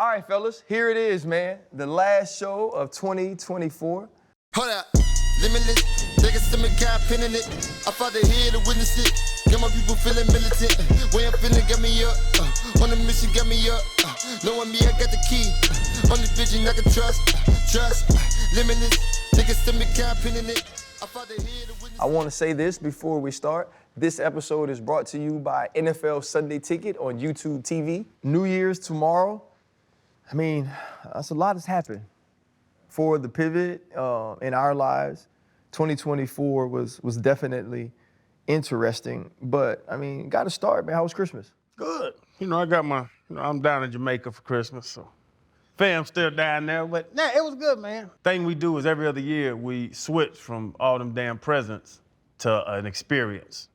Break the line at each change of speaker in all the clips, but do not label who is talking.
All right, fellas, here it is, man. The last show of 2024.
Hold up, limitless. Niggas to me, can't pinning it. I fought the head to witness it. Get my people feeling militant. Way I'm feeling, get me up. On the mission, get me up. Knowing me, I got the key. Only vision I can trust. Limitless. Niggas to me, can't pinning it. I fought the head to witness it.
I want to say this before we start. This episode is brought to you by NFL Sunday Ticket on YouTube TV. New Year's tomorrow. I mean, that's a lot has happened for the pivot in our lives. 2024 was definitely interesting, but I mean, got to start, man. How was Christmas?
Good. I got I'm down in Jamaica for Christmas, so fam's still down there, but nah, it was good, man. Thing we do is every other year we switch from all them damn presents to an experience.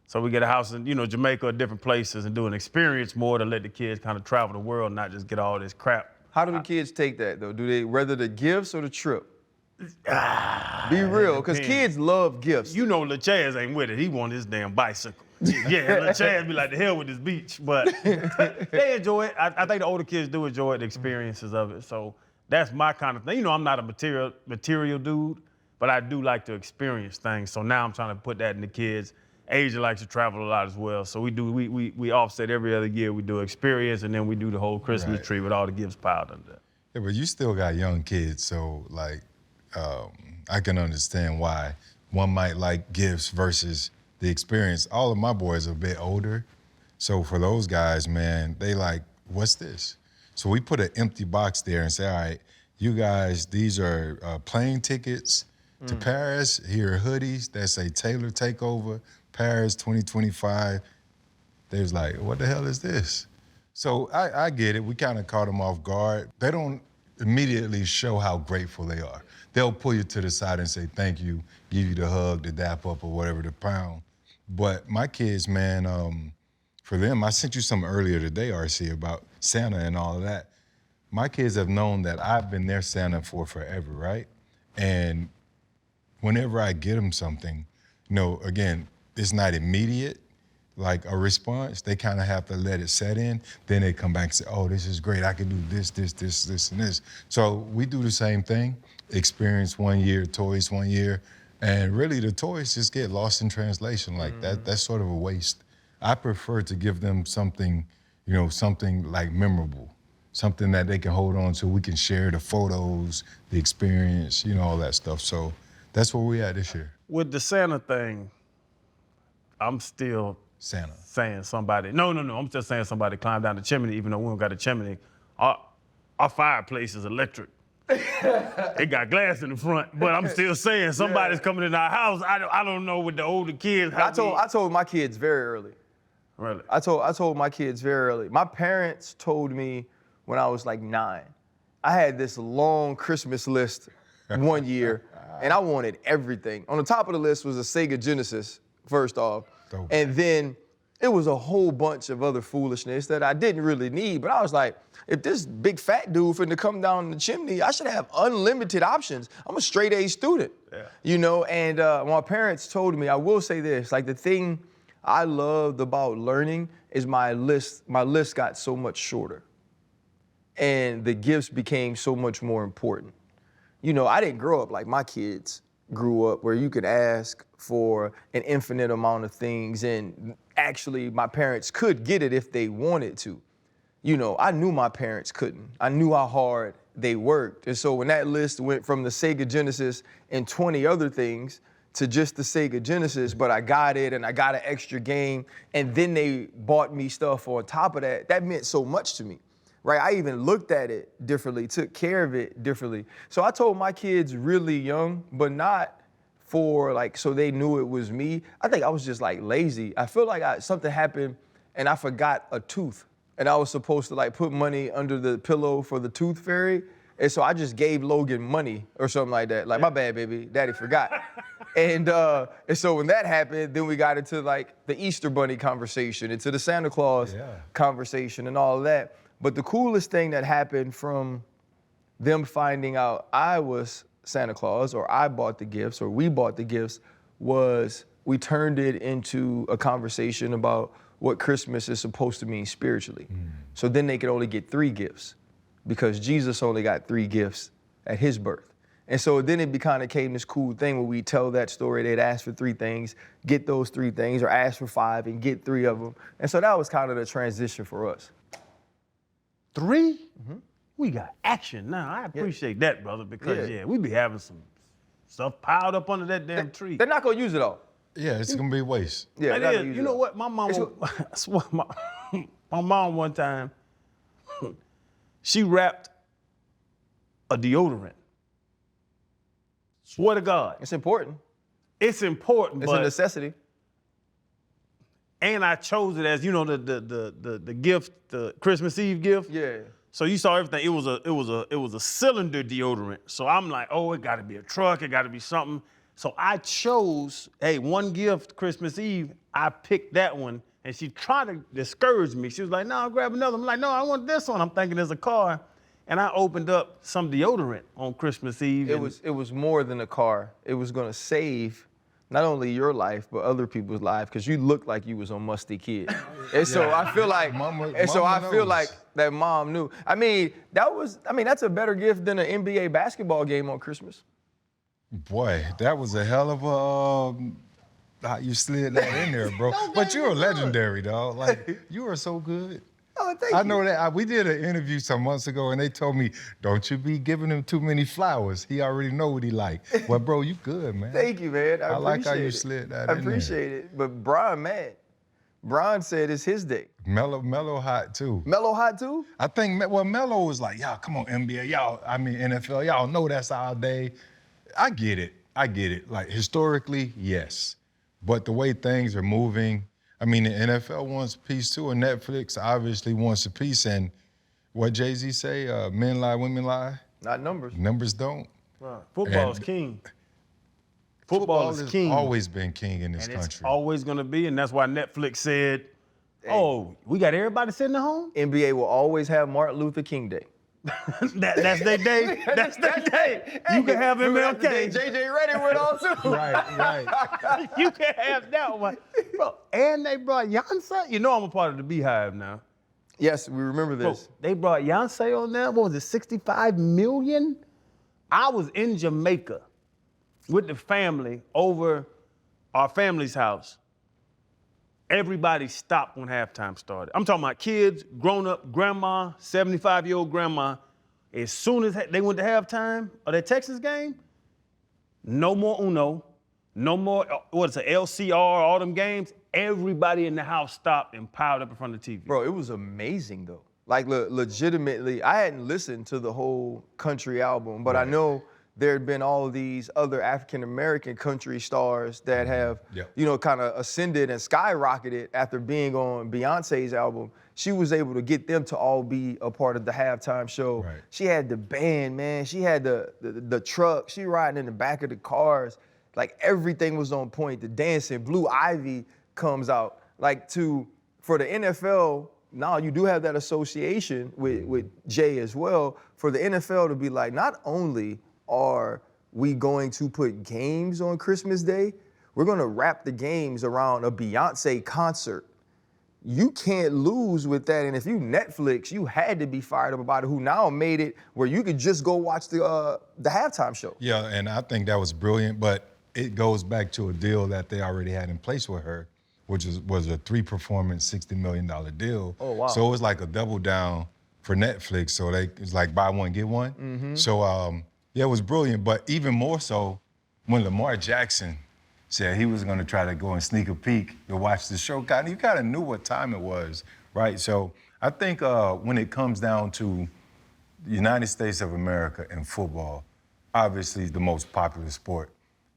So we get a house in, Jamaica or different places and do an experience more to let the kids kind of travel the world, not just get all this crap.
How do the kids take that, though? Do they rather the gifts or the trip? Be real, because kids love gifts.
Lil Chaz ain't with it. He want his damn bicycle. Yeah, Lil Chaz be like, the hell with this beach. But they enjoy it. I think the older kids do enjoy the experiences of it. So that's my kind of thing. I'm not a material dude, but I do like to experience things. So now I'm trying to put that in the kids. Asia likes to travel a lot as well. So we offset every other year. We do experience, and then we do the whole Christmas tree with all the gifts piled under that.
Yeah, but you still got young kids, so I can understand why one might like gifts versus the experience. All of my boys are a bit older, so for those guys, man, they like, what's this? So we put an empty box there and say, all right, you guys, these are plane tickets to Paris. Here are hoodies that say Taylor Takeover, Paris 2025. They was like, what the hell is this? So I get it. We kind of caught them off guard. They don't immediately show how grateful they are. They'll pull you to the side and say thank you, give you the hug, the dap up, or whatever, the pound. But my kids, man, for them, I sent you something earlier today, RC, about Santa and all of that. My kids have known that I've been their Santa for forever, right? And whenever I get them something, again, it's not immediate, like a response. They kind of have to let it set in. Then they come back and say, oh, this is great. I can do this, and this. So we do the same thing. Experience 1 year, toys 1 year. And really the toys just get lost in translation. Like that's sort of a waste. I prefer to give them something, something like memorable, something that they can hold on to. We can share the photos, the experience, all that stuff. So that's where we at this year.
With the Santa thing, I'm still saying somebody. No. I'm just saying somebody climbed down the chimney, even though we don't got a chimney. Our fireplace is electric. It got glass in the front, but I'm still saying somebody's coming in our house. I don't know with the older kids.
I told my kids very early.
Really?
I told my kids very early. My parents told me when I was like 9. I had this long Christmas list one year, and I wanted everything. On the top of the list was a Sega Genesis, first off. Dope. And then it was a whole bunch of other foolishness that I didn't really need. But I was like, if this big fat dude finna come down the chimney, I should have unlimited options. I'm a straight A student, And my parents told me, I will say this, like the thing I loved about learning is my list got so much shorter. And the gifts became so much more important. I didn't grow up like my kids grew up, where you could ask for an infinite amount of things, and actually my parents could get it if they wanted to. I knew my parents couldn't. I knew how hard they worked. And so when that list went from the Sega Genesis and 20 other things to just the Sega Genesis, but I got it and I got an extra game, and then they bought me stuff on top of that, that meant so much to me. Right, I even looked at it differently, took care of it differently. So I told my kids really young, but not so they knew it was me. I think I was just like lazy. I feel like something happened and I forgot a tooth. And I was supposed to put money under the pillow for the tooth fairy. And so I just gave Logan money or something like that. Like, my bad, baby, daddy forgot. And so when that happened, then we got into the Easter Bunny conversation, into the Santa Claus conversation and all of that. But the coolest thing that happened from them finding out I was Santa Claus, or I bought the gifts, or we bought the gifts, was we turned it into a conversation about what Christmas is supposed to mean spiritually. So then they could only get 3 gifts. because Jesus only got 3 gifts at his birth. And so then it kind of became this cool thing where we tell that story. They'd ask for 3 things, get those 3 things, or ask for 5 and get 3 of them. And so that was kind of the transition for us.
3? Mm-hmm. We got action now. I appreciate that, brother, because, we be having some stuff piled up under that damn tree.
They're not going to use it all.
Yeah, it's gonna be waste.
Yeah,
It is. You know what? My mom, my mom one time, she wrapped a deodorant. Swear to God.
It's important.
It's important,
It's
but
a necessity.
and I chose it as, the gift, the Christmas Eve gift.
Yeah.
So you saw everything. It was a cylinder deodorant. So I'm like, oh, it got to be a truck. It got to be something. So I chose, one gift Christmas Eve. I picked that one, and she tried to discourage me. She was like, no, I'll grab another. I'm like, no, I want this one. I'm thinking there's a car. And I opened up some deodorant on Christmas Eve.
It was more than a car. It was gonna save not only your life, but other people's life, because you looked like you was on Musty Kid. And so I feel like, that mom knew. That's a better gift than an NBA basketball game on Christmas.
Boy, that was a hell of a how you slid that in there, bro. But you're legendary, dog. Like, you are so good.
Oh, thank you.
I know that. We did an interview some months ago, and they told me, don't you be giving him too many flowers. He already know what he like. Well, bro, you good, man.
Thank you, man. I
like how
appreciate
you
it.
slid that in there.
I appreciate it. But Brian, man, Brian said it's his day.
Mellow hot, too.
Mellow hot, too?
I think, Mellow was like, y'all, come on, NBA. NFL, y'all know that's our day. I get it. Like, historically, yes. But the way things are moving, the NFL wants a piece too, and Netflix obviously wants a piece. And what Jay-Z say, men lie, women lie?
Not numbers.
Numbers don't.
Right. Football is king. Football is king.
Always been king in this
and
country.
It's always going to be, and that's why Netflix said, we got everybody sitting at home?
NBA will always have Martin Luther King Day.
That's their day. That's their day. You can have MLK.
JJ Redick went on too.
Right.
You can have that one. Bro, and they brought Beyonce. You know I'm a part of the Beehive now.
Yes, we remember this.
Bro, they brought Beyonce on there. What was it, 65 million? I was in Jamaica with the family over our family's house. Everybody stopped when halftime started. I'm talking about kids, grown-up, grandma, 75-year-old grandma. As soon as they went to halftime of that Texas game, no more Uno, no more, LCR, all them games. Everybody in the house stopped and piled up in front of the TV.
Bro, it was amazing, though. Like, legitimately, I hadn't listened to the whole country album, but I know there had been all of these other African-American country stars that have, kind of ascended and skyrocketed after being on Beyonce's album. She was able to get them to all be a part of the halftime show.
Right.
She had the band, man. She had the truck. She riding in the back of the cars. Like, everything was on point. The dancing, Blue Ivy comes out. For the NFL, now you do have that association with Jay as well. For the NFL to be like, not only are we going to put games on Christmas Day, we're gonna wrap the games around a Beyonce concert. You can't lose with that. And if you Netflix, you had to be fired up about it, who now made it where you could just go watch the halftime show.
Yeah, and I think that was brilliant, but it goes back to a deal that they already had in place with her, which was a 3-performance, $60 million deal.
Oh, wow.
So it was like a double down for Netflix. So it's like buy one, get one.
Mm-hmm.
So, it was brilliant, but even more so when Lamar Jackson said he was gonna try to go and sneak a peek to watch the show. You kind of knew what time it was, right? So I think when it comes down to the United States of America and football, obviously the most popular sport.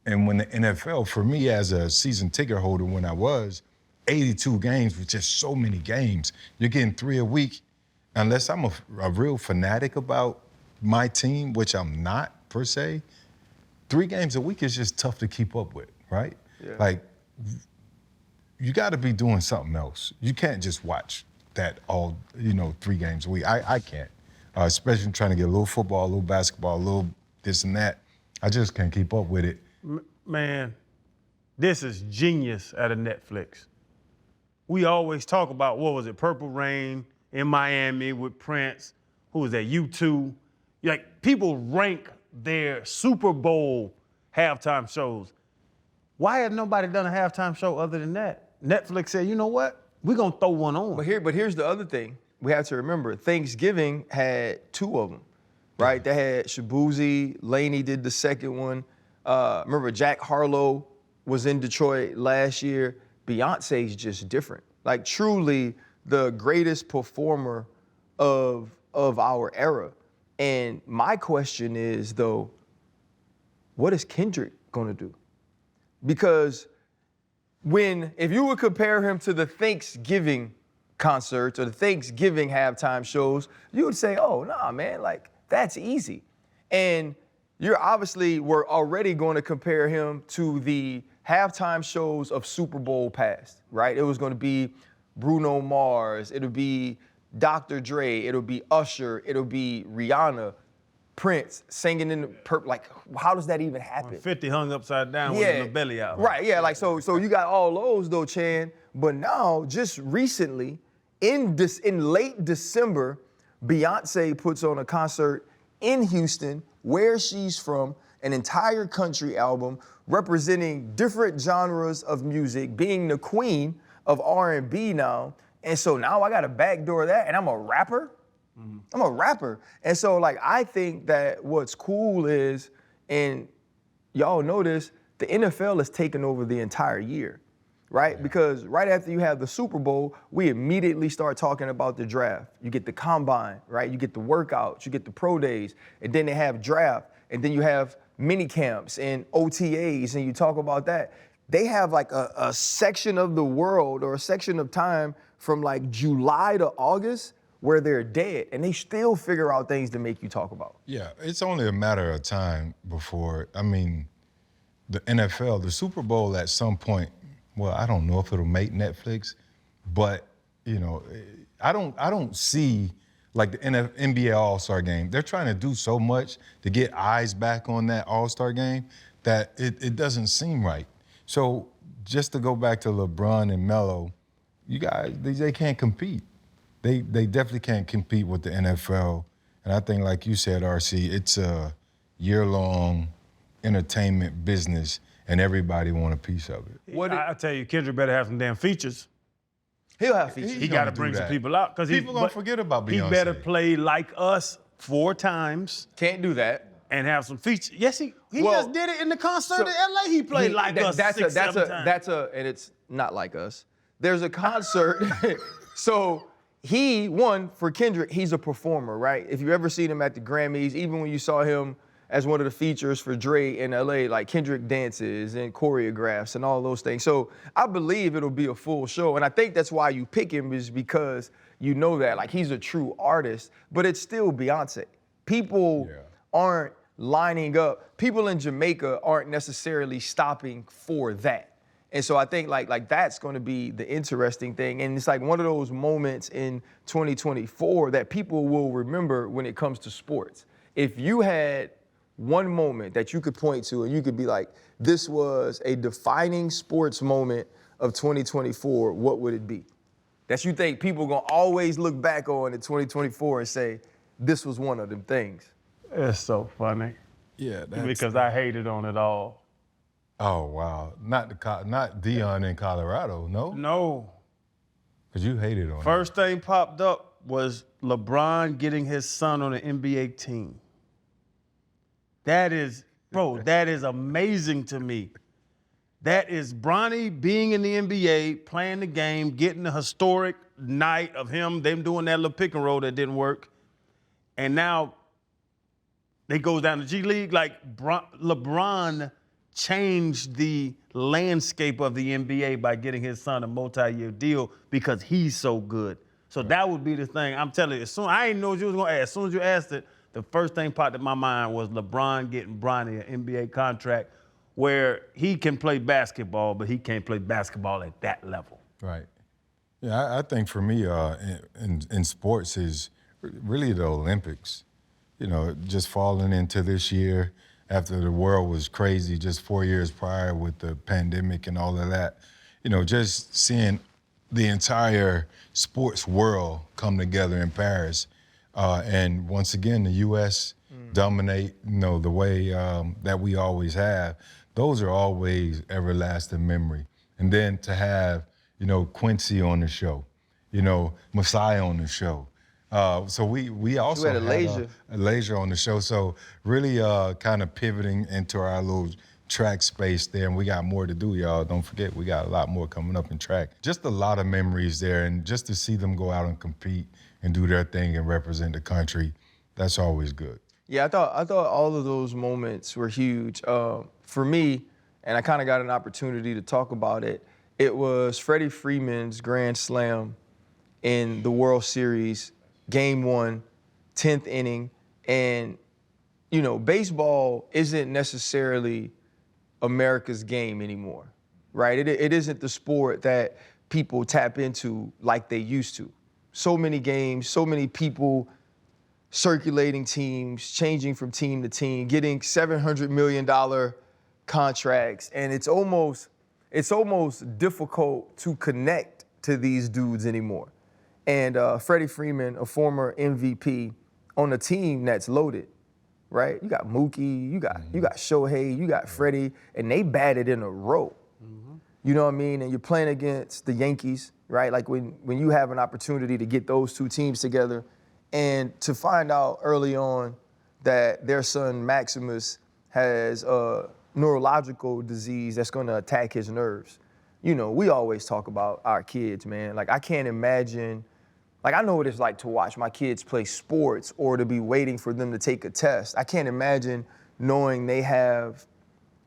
And when the NFL, for me as a season ticket holder when I was, 82 games was just so many games. You're getting 3 a week. Unless I'm a real fanatic about my team, which I'm not per se, 3 games a week is just tough to keep up with, right?
Yeah.
Like, you gotta be doing something else. You can't just watch that all, 3 games a week. I can't, especially trying to get a little football, a little basketball, a little this and that. I just can't keep up with it.
Man, this is genius out of Netflix. We always talk about, Purple Rain in Miami with Prince. who was that, U2. Like, people rank their Super Bowl halftime shows. Why has nobody done a halftime show other than that? Netflix said, you know what? We're going to throw one on.
But here's the other thing. We have to remember, Thanksgiving had 2 of them, right? They had Shabuzi, Laney did the second one. Remember, Jack Harlow was in Detroit last year. Beyonce's just different. Like, truly the greatest performer of our era. And my question is, though, what is Kendrick gonna do? Because if you would compare him to the Thanksgiving concerts or the Thanksgiving halftime shows, you would say, oh, nah, man, like, that's easy. And you're obviously were already going to compare him to the halftime shows of Super Bowl past, right? It was going to be Bruno Mars, it'll be Dr. Dre, it'll be Usher, it'll be Rihanna, Prince singing in the like, how does that even happen?
When 50 hung upside down with the belly out.
Right, yeah, like so you got all those though, Chan. But now, just recently, in late December, Beyonce puts on a concert in Houston, where she's from, an entire country album representing different genres of music, being the queen of R&B now. And so now I gotta backdoor that, and I'm a rapper? Mm-hmm. I'm a rapper. And so, like, I think that what's cool is, and y'all know this, the NFL is taking over the entire year, right? Yeah. Because right after you have the Super Bowl, we immediately start talking about the draft. You get the combine, right? You get the workouts, you get the pro days, and then they have draft, and then you have mini camps and OTAs, and you talk about that. They have like a section of the world or a section of time from like July to August where they're dead, and they still figure out things to make you talk about.
Yeah, it's only a matter of time before, I mean, the NFL, the Super Bowl at some point, well, I don't know if it'll make Netflix, but, you know, I don't see like the NBA All-Star game. They're trying to do so much to get eyes back on that All-Star game that it doesn't seem right. So just to go back to LeBron and Melo, you guys, they can't compete. They definitely can't compete with the NFL. And I think, like you said, RC, it's a year-long entertainment business, and everybody want a piece of it.
I tell you, Kendrick better have some damn features.
He'll have features.
He got to bring some people out.
People gonna forget about Beyonce.
He better play like us 4 times.
Can't do that.
And have some features. Yes, he just did it in the concert in LA. He played like us 6-7 times.
And it's not like us. There's a concert. So for Kendrick, he's a performer, right? If you've ever seen him at the Grammys, even when you saw him as one of the features for Dre in LA, like Kendrick dances and choreographs and all those things. So I believe it'll be a full show. And I think that's why you pick him, is because you know that, like, he's a true artist, but it's still Beyonce. People aren't lining up. People in Jamaica aren't necessarily stopping for that. And so I think like that's going to be the interesting thing. And it's like one of those moments in 2024 that people will remember when it comes to sports. If you had one moment that you could point to and you could be like, this was a defining sports moment of 2024, what would it be? That you think people are going to always look back on in 2024 and say, this was one of them things.
It's so funny.
Yeah,
because I hated on it all.
Oh wow! Not Deion in Colorado, no.
No.
Because you hated on it.
First thing popped up was LeBron getting his son on an NBA team. That is amazing to me. That is Bronny being in the NBA, playing the game, getting the historic night of them doing that little pick and roll that didn't work, and now they goes down to G League. Like LeBron changed the landscape of the NBA by getting his son a multi-year deal because he's so good. So that would be the thing. I'm telling you, I didn't know what you was gonna ask. As soon as you asked it, the first thing popped in my mind was LeBron getting Bronny an NBA contract where he can play basketball, but he can't play basketball at that level.
Right. Yeah, I think for me, in sports is really the Olympics. You know, just falling into this year after the world was crazy just 4 years prior with the pandemic and all of that. You know, just seeing the entire sports world come together in Paris And once again, the U.S. dominate, the way that we always have. Those are always everlasting memory. And then to have, Quincy on the show, Messiah on the show. So we also
had
had a Leisure on the show. So really kind of pivoting into our little track space there, and we got more to do, y'all. Don't forget, we got a lot more coming up in track. Just a lot of memories there, and just to see them go out and compete and do their thing and represent the country, that's always good.
Yeah, I thought all of those moments were huge. For me, and I kind of got an opportunity to talk about it, it was Freddie Freeman's grand slam in the World Series, Game 1, 10th inning. And, baseball isn't necessarily America's game anymore, right? It isn't the sport that people tap into like they used to. So many games, so many people circulating teams, changing from team to team, getting $700 million contracts, and it's almost difficult to connect to these dudes anymore. And Freddie Freeman, a former MVP, on a team that's loaded, right? You got Mookie, you got Shohei, you got Freddie, and they batted in a row. You know what I mean? And you're playing against the Yankees, right? Like when you have an opportunity to get those two teams together, and to find out early on that their son Maximus has a neurological disease that's gonna attack his nerves. We always talk about our kids, man. Like I can't imagine, I know what it's like to watch my kids play sports or to be waiting for them to take a test. I can't imagine knowing they have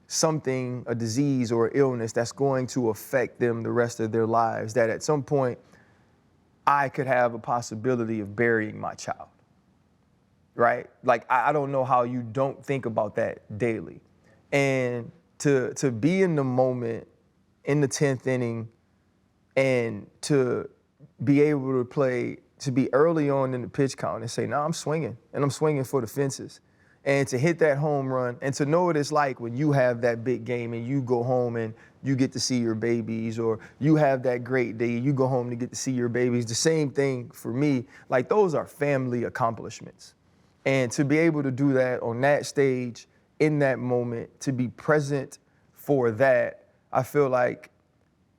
something, a disease or illness that's going to affect them the rest of their lives, that at some point I could have a possibility of burying my child, right? Like, I don't know how you don't think about that daily. And to be in the moment in the 10th inning and to be able to play, to be early on in the pitch count and say, I'm swinging, and I'm swinging for the fences. And to hit that home run, and to know what it's like when you have that big game and you go home and you get to see your babies, or you have that great day, you go home to get to see your babies. The same thing for me. Like, those are family accomplishments. And to be able to do that on that stage, in that moment, to be present for that, I feel like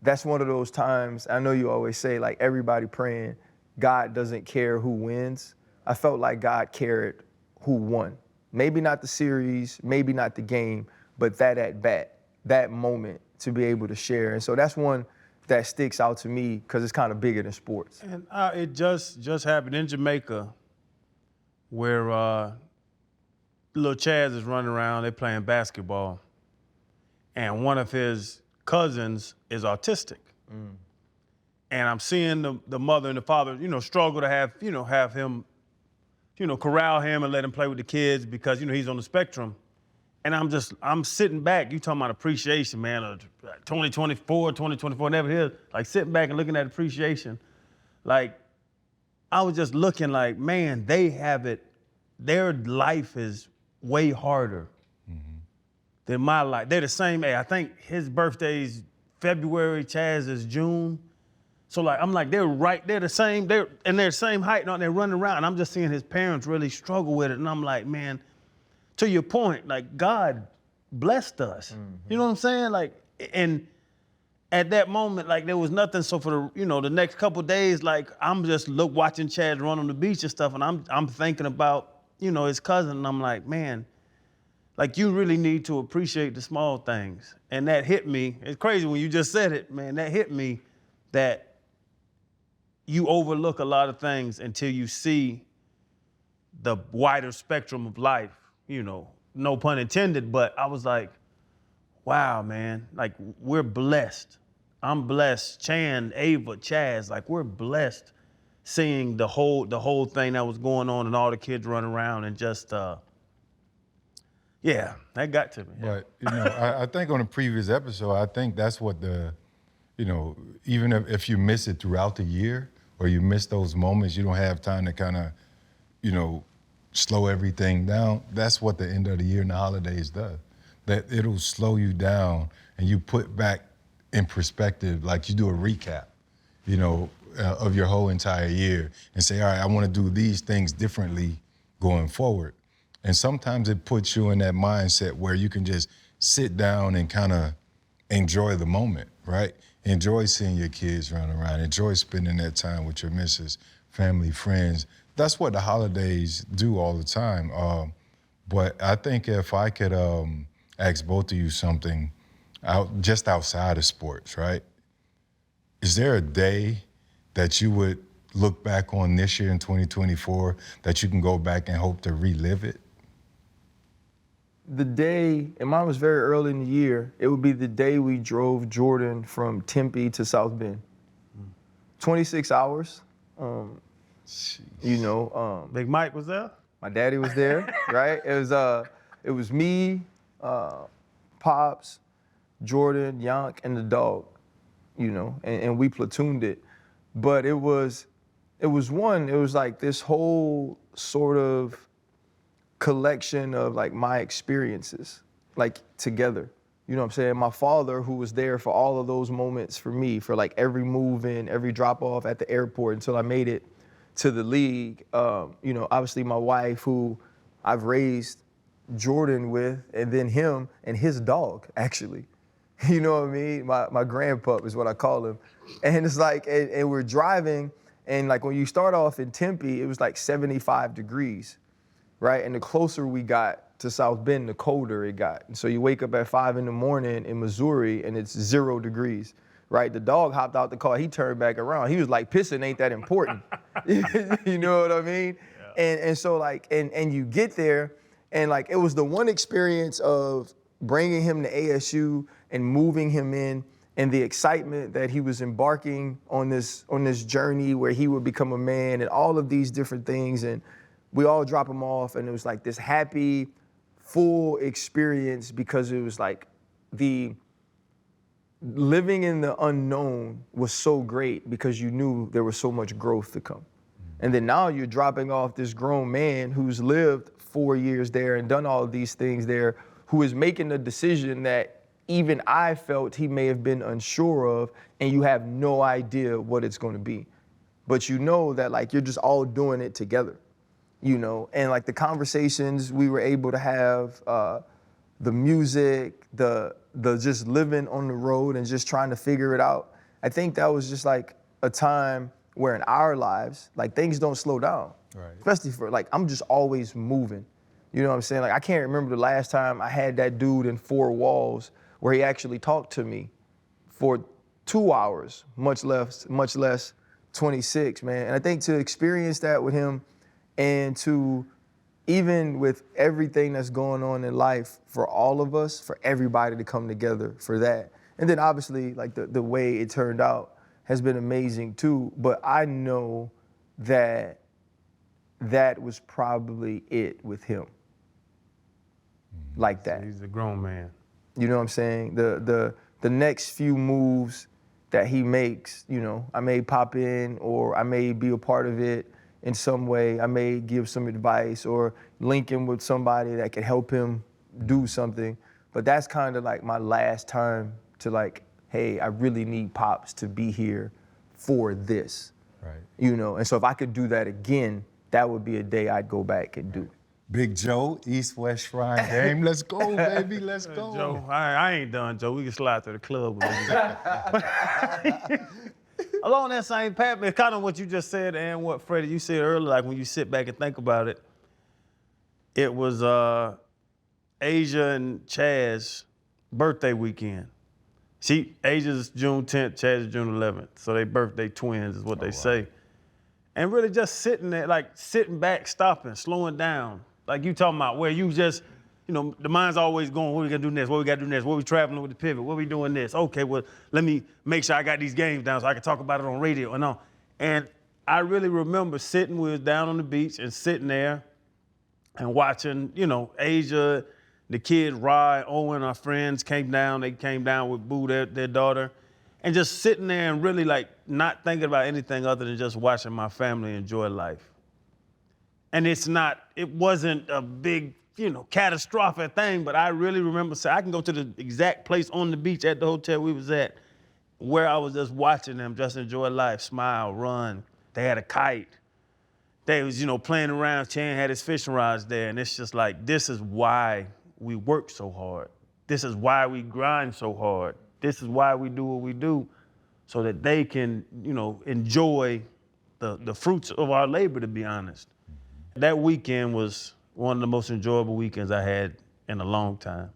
that's one of those times. I know you always say, like, everybody praying, God doesn't care who wins. I felt like God cared who won. Maybe not the series, maybe not the game, but that at bat, that moment to be able to share. And so that's one that sticks out to me because it's kind of bigger than sports.
And it just happened in Jamaica, where little Chaz is running around, they're playing basketball, and one of his cousins is autistic. And I'm seeing the mother and the father, struggle to have him, corral him and let him play with the kids because, he's on the spectrum. And I'm sitting back, you talking about appreciation, man, of 2024, whatever it is, like sitting back and looking at appreciation. Like, I was just looking like, man, they have it, their life is way harder than my life. They're the same age. I think his birthday's February, Chaz is June. So like, I'm like, they're the same, they're the same height, and they're running around. And I'm just seeing his parents really struggle with it. And I'm like, man, to your point, like, God blessed us. You know what I'm saying? Like, and at that moment, like, there was nothing. So for the next couple of days, like, I'm just watching Chad run on the beach and stuff, and I'm thinking about, his cousin, and I'm like, man, like, you really need to appreciate the small things. And that hit me. It's crazy when you just said it, man, that hit me, that you overlook a lot of things until you see the wider spectrum of life, no pun intended, but I was like, wow, man, like, we're blessed. I'm blessed. Chan, Ava, Chaz, like, we're blessed seeing the whole thing that was going on and all the kids running around and just, yeah, that got to me.
But, I think on a previous episode, I think that's what even if you miss it throughout the year or you miss those moments, you don't have time to kind of, slow everything down. That's what the end of the year and the holidays does. That it'll slow you down and you put back in perspective, like you do a recap, of your whole entire year and say, all right, I want to do these things differently going forward. And sometimes it puts you in that mindset where you can just sit down and kind of enjoy the moment, right? Enjoy seeing your kids run around. Enjoy spending that time with your missus, family, friends. That's what the holidays do all the time. But I think if I could ask both of you something just outside of sports, right? Is there a day that you would look back on this year in 2024 that you can go back and hope to relive it?
The day, and mine was very early in the year, it would be the day we drove Jordan from Tempe to South Bend. 26 hours.
Big Mike was there?
My daddy was there, right? It was me, Pops, Jordan, Yonk, and the dog, and we platooned it. But it was like this whole sort of collection of like my experiences, like together. You know what I'm saying? My father, who was there for all of those moments for me, for like every move in, every drop off at the airport until I made it to the league. Obviously my wife, who I've raised Jordan with, and then him and his dog, actually. You know what I mean? My grandpup is what I call him. And it's like, and we're driving, and like when you start off in Tempe, it was like 75 degrees, right? And the closer we got to South Bend, the colder it got. And so you wake up at 5 a.m. in Missouri and it's 0 degrees, right? The dog hopped out the car, he turned back around. He was like, pissing ain't that important. You know what I mean? Yeah. And so like, and you get there, and like, it was the one experience of bringing him to ASU and moving him in, and the excitement that he was embarking on this journey where he would become a man and all of these different things. And we all drop him off, and it was like this happy, full experience, because it was like the living in the unknown was so great because you knew there was so much growth to come. And then now you're dropping off this grown man who's lived 4 years there and done all of these things there, who is making a decision that even I felt he may have been unsure of, and you have no idea what it's going to be. But you know that like you're just all doing it together, and like the conversations we were able to have, the music, the just living on the road and just trying to figure it out. I think that was just like a time where in our lives, like things don't slow down. Right. Especially for like, I'm just always moving. You know what I'm saying? Like I can't remember the last time I had that dude in 4 walls where he actually talked to me for 2 hours, much less 26, man. And I think to experience that with him, and to, even with everything that's going on in life for all of us, for everybody to come together for that. And then obviously like the way it turned out has been amazing too. But I know that that was probably it with him. Like that.
He's a grown man.
You know what I'm saying? The next few moves that he makes, I may pop in, or I may be a part of it in some way. I may give some advice or link him with somebody that could help him do something. But that's kind of like my last time to like, hey, I really need Pops to be here for this. Right. And so if I could do that again, that would be a day I'd go back and do.
Big Joe, East-West Shrine game. Let's go, baby. Let's go.
Joe, I ain't done, Joe. We can slide to the club. Along that same path, man, kind of what you just said and what, Freddie, you said earlier, like when you sit back and think about it, it was Asia and Chaz's birthday weekend. Asia's June 10th, Chaz is June 11th. So they birthday twins is what they say. And really just sitting there, like sitting back, stopping, slowing down. Like you talking about where you just, the mind's always going, what we gotta do next, what we gotta do next, what we traveling with the pivot, what we doing this? Okay, well, let me make sure I got these games down so I can talk about it on radio and all. And I really remember sitting, we was down on the beach and sitting there and watching, Asia, the kids, Rye, Owen, our friends came down. They came down with Boo, their daughter, and just sitting there and really like not thinking about anything other than just watching my family enjoy life. And it wasn't a big, catastrophic thing, but I really remember saying, I can go to the exact place on the beach at the hotel we was at where I was just watching them just enjoy life, smile, run. They had a kite. They was, playing around. Chan had his fishing rods there, and it's just like, this is why we work so hard. This is why we grind so hard. This is why we do what we do, so that they can, enjoy the fruits of our labor, to be honest. That weekend was one of the most enjoyable weekends I had in a long time.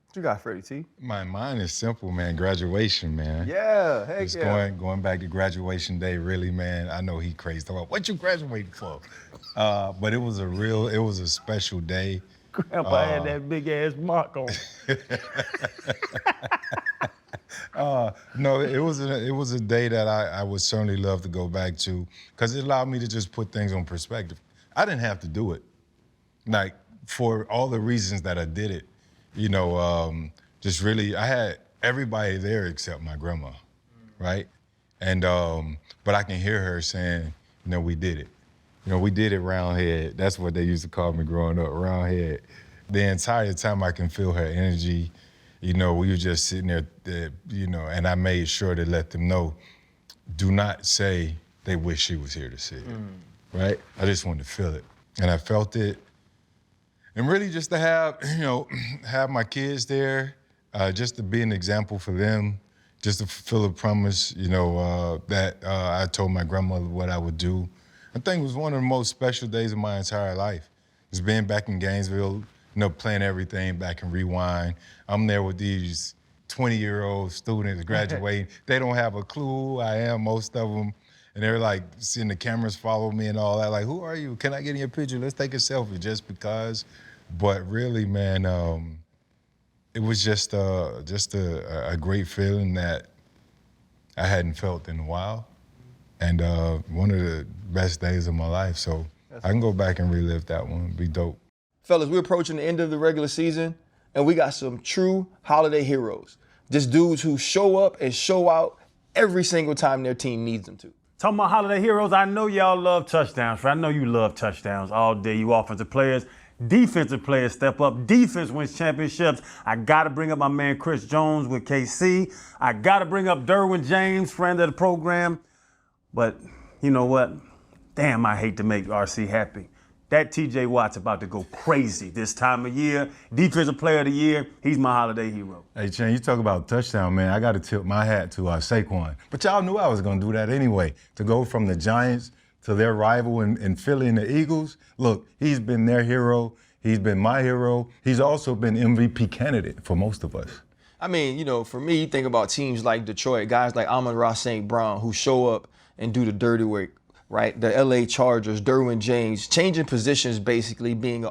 What you got, Freddie T?
Mine is simple, man. Graduation, man.
Yeah, heck
Just
yeah.
going back to graduation day, really, man. I know he crazy. About what you graduating for? But it was a special day.
Grandpa had that big ass mark on.
No, it was a day that I would certainly love to go back to, because it allowed me to just put things on perspective. I didn't have to do it, like, for all the reasons that I did it. Just really, I had everybody there except my grandma, right? And but I can hear her saying, we did it. We did it roundhead. That's what they used to call me growing up, roundhead. The entire time I can feel her energy. We were just sitting there, and I made sure to let them know, do not say they wish she was here to see it, right? I just wanted to feel it. And I felt it. And really just to have my kids there, just to be an example for them, just to fulfill a promise, that I told my grandmother what I would do. I think it was one of the most special days of my entire life. Just being back in Gainesville, playing everything back in Rewind. I'm there with these 20-year-old students graduating. They don't have a clue who I am, most of them. And they're like seeing the cameras follow me and all that. Like, who are you? Can I get in your picture? Let's take a selfie just because. But really, man, it was just a great feeling that I hadn't felt in a while. And one of the best days of my life. So I can go back and relive that one. It'd be dope.
Fellas, we're approaching the end of the regular season, and we got some true holiday heroes. Just dudes who show up and show out every single time their team needs them to.
Talking about holiday heroes, I know y'all love touchdowns. I know you love touchdowns all day, you offensive players. Defensive players step up. Defense wins championships. I got to bring up my man Chris Jones with KC. I got to bring up Derwin James, friend of the program. But you know what? Damn, I hate to make RC happy. That TJ Watt's about to go crazy this time of year. Defensive player of the year, he's my holiday hero.
Hey, Chan, you talk about touchdown, man. I got to tip my hat to Saquon. But y'all knew I was going to do that anyway. To go from the Giants to their rival in Philly and the Eagles. Look, he's been their hero. He's been my hero. He's also been MVP candidate for most of us.
I mean, for me, you think about teams like Detroit, guys like Amon-Ra St. Brown who show up and do the dirty work, right? The LA Chargers, Derwin James, changing positions basically, being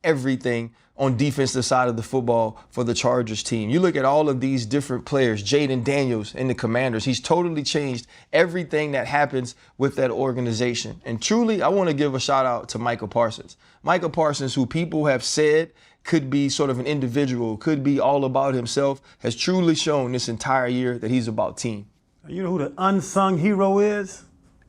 everything on defensive side of the football for the Chargers team. You look at all of these different players, Jaden Daniels in the Commanders, he's totally changed everything that happens with that organization. And truly, I want to give a shout out to Micah Parsons. Micah Parsons, who people have said could be sort of an individual, could be all about himself, has truly shown this entire year that he's about team.
You know who the unsung hero is?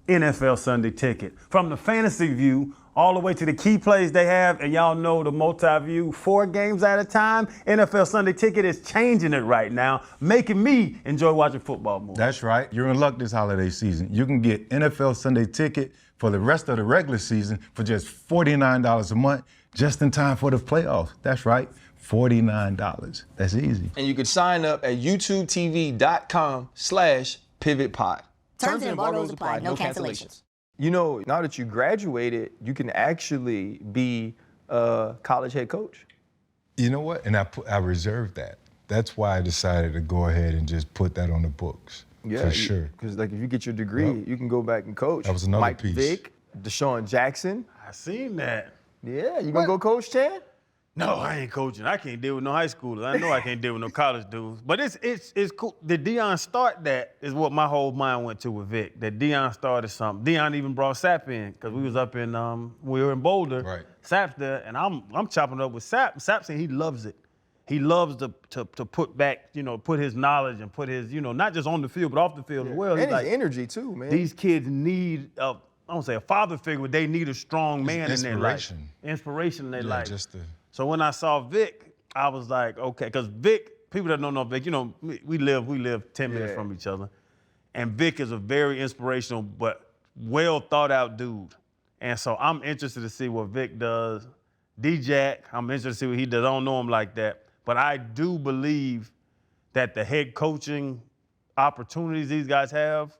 NFL Sunday Ticket. From the fantasy view all the way to the key plays they have, and y'all know the multi-view, 4 games at a time, NFL Sunday Ticket is changing it right now, making me enjoy watching football more.
That's right. You're in luck this holiday season. You can get NFL Sunday Ticket for the rest of the regular season for just $49 a month, just in time for the playoffs. That's right, $49. That's easy.
And you can sign up at youtubetv.com/pivotpod.
Terms and embargoes apply, no cancellations.
Now that you graduated, you can actually be a college head coach.
You know what? And I reserved that. That's why I decided to go ahead and just put that on the books.
Yeah,
for sure.
Because if you get your degree, you can go back and coach.
That was another
Mike
piece.
Vick, Deshaun Jackson.
I seen that.
Yeah, you gonna go coach, Chan?
No, I ain't coaching. I can't deal with no high schoolers. I know I can't deal with no college dudes. But it's cool. Did Deion start that is what my whole mind went to with Vic. That Deion started something. Deion even brought Sapp in because we was up in we were in Boulder.
Right.
Sapp's there, and I'm chopping up with Sapp. Sapp saying he loves it. He loves to put back, put his knowledge and put his, not just on the field but off the field as well.
And
He's
his
like,
energy too, man.
these kids need I don't say a father figure, but they need a strong man in their life. Inspiration in their life. So when I saw Vic, I was like, okay, because Vic people that don't know Vic, you know, we live 10 minutes from each other. And Vic is a very inspirational but well thought out dude. And so I'm interested to see what Vic does. D-Jack, I'm interested to see what he does. I don't know him like that. But I do believe that the head coaching opportunities these guys have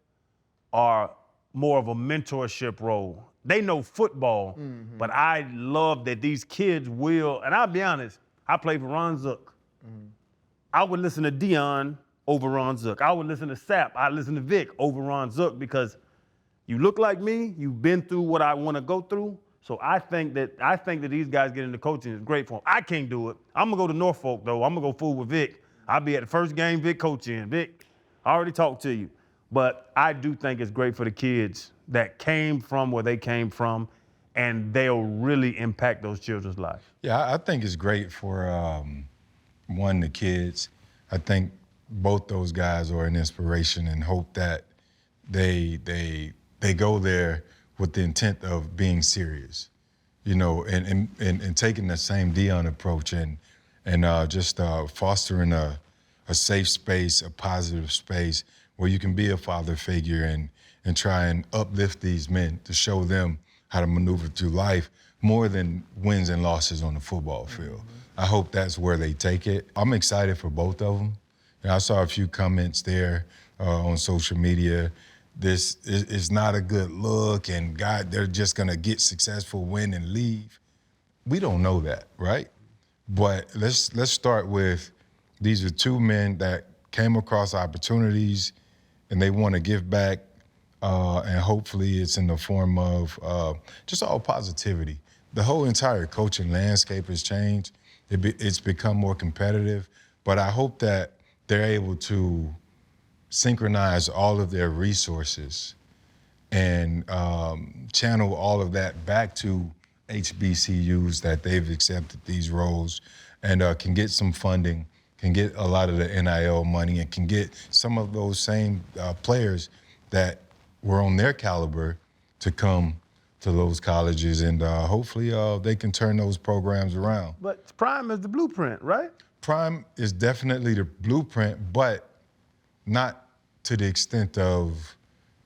are more of a mentorship role. They know football, but I love that these kids will, and I'll be honest, I played for Ron Zook. I would listen to Dion over Ron Zook. I would listen to Sapp. I'd listen to Vic over Ron Zook because you look like me, you've been through what I want to go through. So I think that these guys getting into coaching is great for them. I can't do it. I'm gonna go to Norfolk though. I'm gonna go fool with Vic. I'll be at the first game Vic coaching. Vic, I already talked to you. But I do think it's great for the kids that came from where they came from, and they'll really impact those children's lives.
Yeah, I think it's great for, the kids. I think both those guys are an inspiration and hope that they go there with the intent of being serious, you know, and taking the same Dion approach and just fostering a safe space, a positive space where you can be a father figure and try and uplift these men to show them how to maneuver through life more than wins and losses on the football field. I hope that's where they take it. I'm excited for both of them. You know, I saw a few comments there on social media. This is not a good look, and God, they're just gonna get successful, win, and leave. We don't know that, right? But let's start with, these are two men that came across opportunities and they want to give back, and hopefully it's in the form of just all positivity. The whole entire coaching landscape has changed. It's become more competitive, but I hope that they're able to synchronize all of their resources and channel all of that back to HBCUs that they've accepted these roles and can get some funding, can get a lot of the NIL money, and can get some of those same players that were on their caliber to come to those colleges, and hopefully they can turn those programs around.
But Prime is the blueprint, right?
Prime is definitely the blueprint, but not to the extent of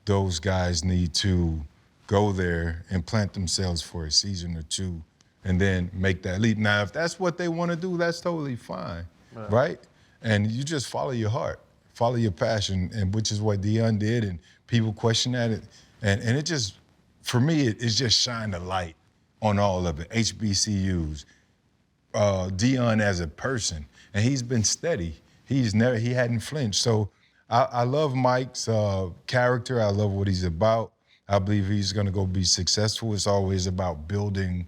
those guys need to go there and plant themselves for a season or two and then make that leap. Now, if that's what they want to do, that's totally fine, right? And you just follow your heart, follow your passion, and which is what Dion did, and people question at it. And it just, for me, it's just shined a light on all of it. HBCUs, Dion as a person, and he's been steady. He hadn't flinched. So I love Mike's character. I love what he's about. I believe he's going to go be successful. It's always about building,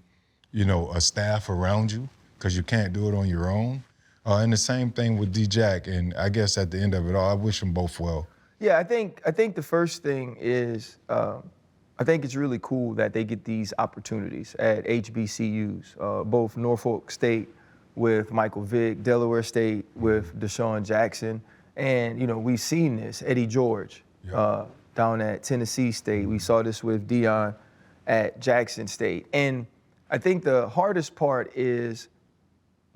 you know, a staff around you, because you can't do it on your own. And the same thing with D-Jack. And I guess at the end of it all, I wish them both well.
Yeah, I think the first thing is, I think it's really cool that they get these opportunities at HBCUs, both Norfolk State with Michael Vick, Delaware State with Deshaun Jackson. And, you know, we've seen this, Eddie George down at Tennessee State. We saw this with Dion at Jackson State. And I think the hardest part is,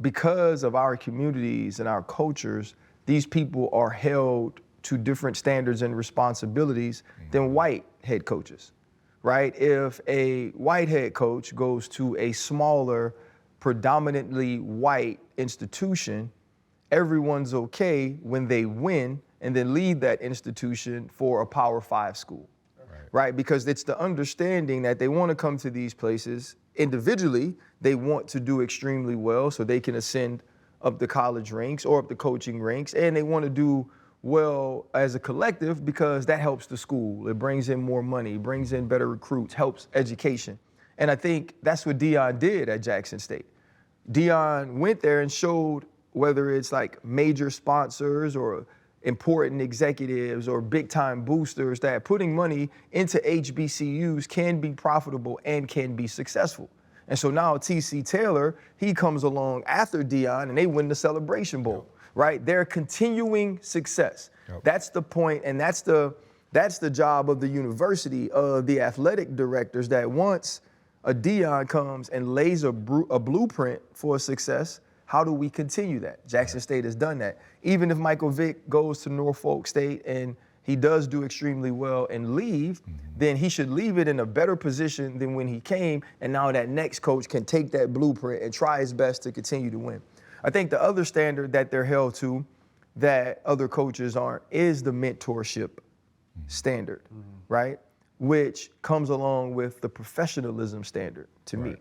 because of our communities and our cultures, these people are held to different standards and responsibilities than white head coaches, right? If a white head coach goes to a smaller, predominantly white institution, everyone's okay when they win and then leave that institution for a Power 5 school, right? Because it's the understanding that they want to come to these places individually. They want to do extremely well so they can ascend up the college ranks or up the coaching ranks, and they want to do well as a collective because that helps the school. It brings in more money, brings in better recruits, helps education. And I think that's what Dion did at Jackson State. Dion went there and showed, whether it's like major sponsors or important executives or big time boosters, that putting money into HBCUs can be profitable and can be successful. And so now TC Taylor, he comes along after Dion and they win the Celebration Bowl, right? They're continuing success. That's the point, and that's the job of the university, of the athletic directors, that once a Dion comes and lays a blueprint for success, how do we continue that? Jackson State has done that. Even if Michael Vick goes to Norfolk State and he does do extremely well and leave, then he should leave it in a better position than when he came, and now that next coach can take that blueprint and try his best to continue to win. I think the other standard that they're held to that other coaches aren't is the mentorship standard, right? Which comes along with the professionalism standard to me,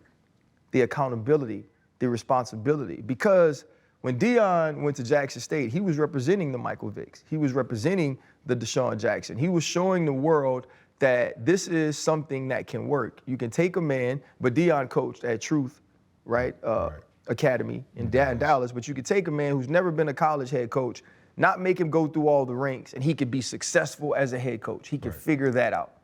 the accountability, the responsibility. Because when Deion went to Jackson State, he was representing the Michael Vicks. He was representing the Deshaun Jackson. He was showing the world that this is something that can work. You can take a man, but Deion coached at Truth, right? Academy in Dallas, but you could take a man who's never been a college head coach, not make him go through all the ranks, and he could be successful as a head coach. He can figure that out.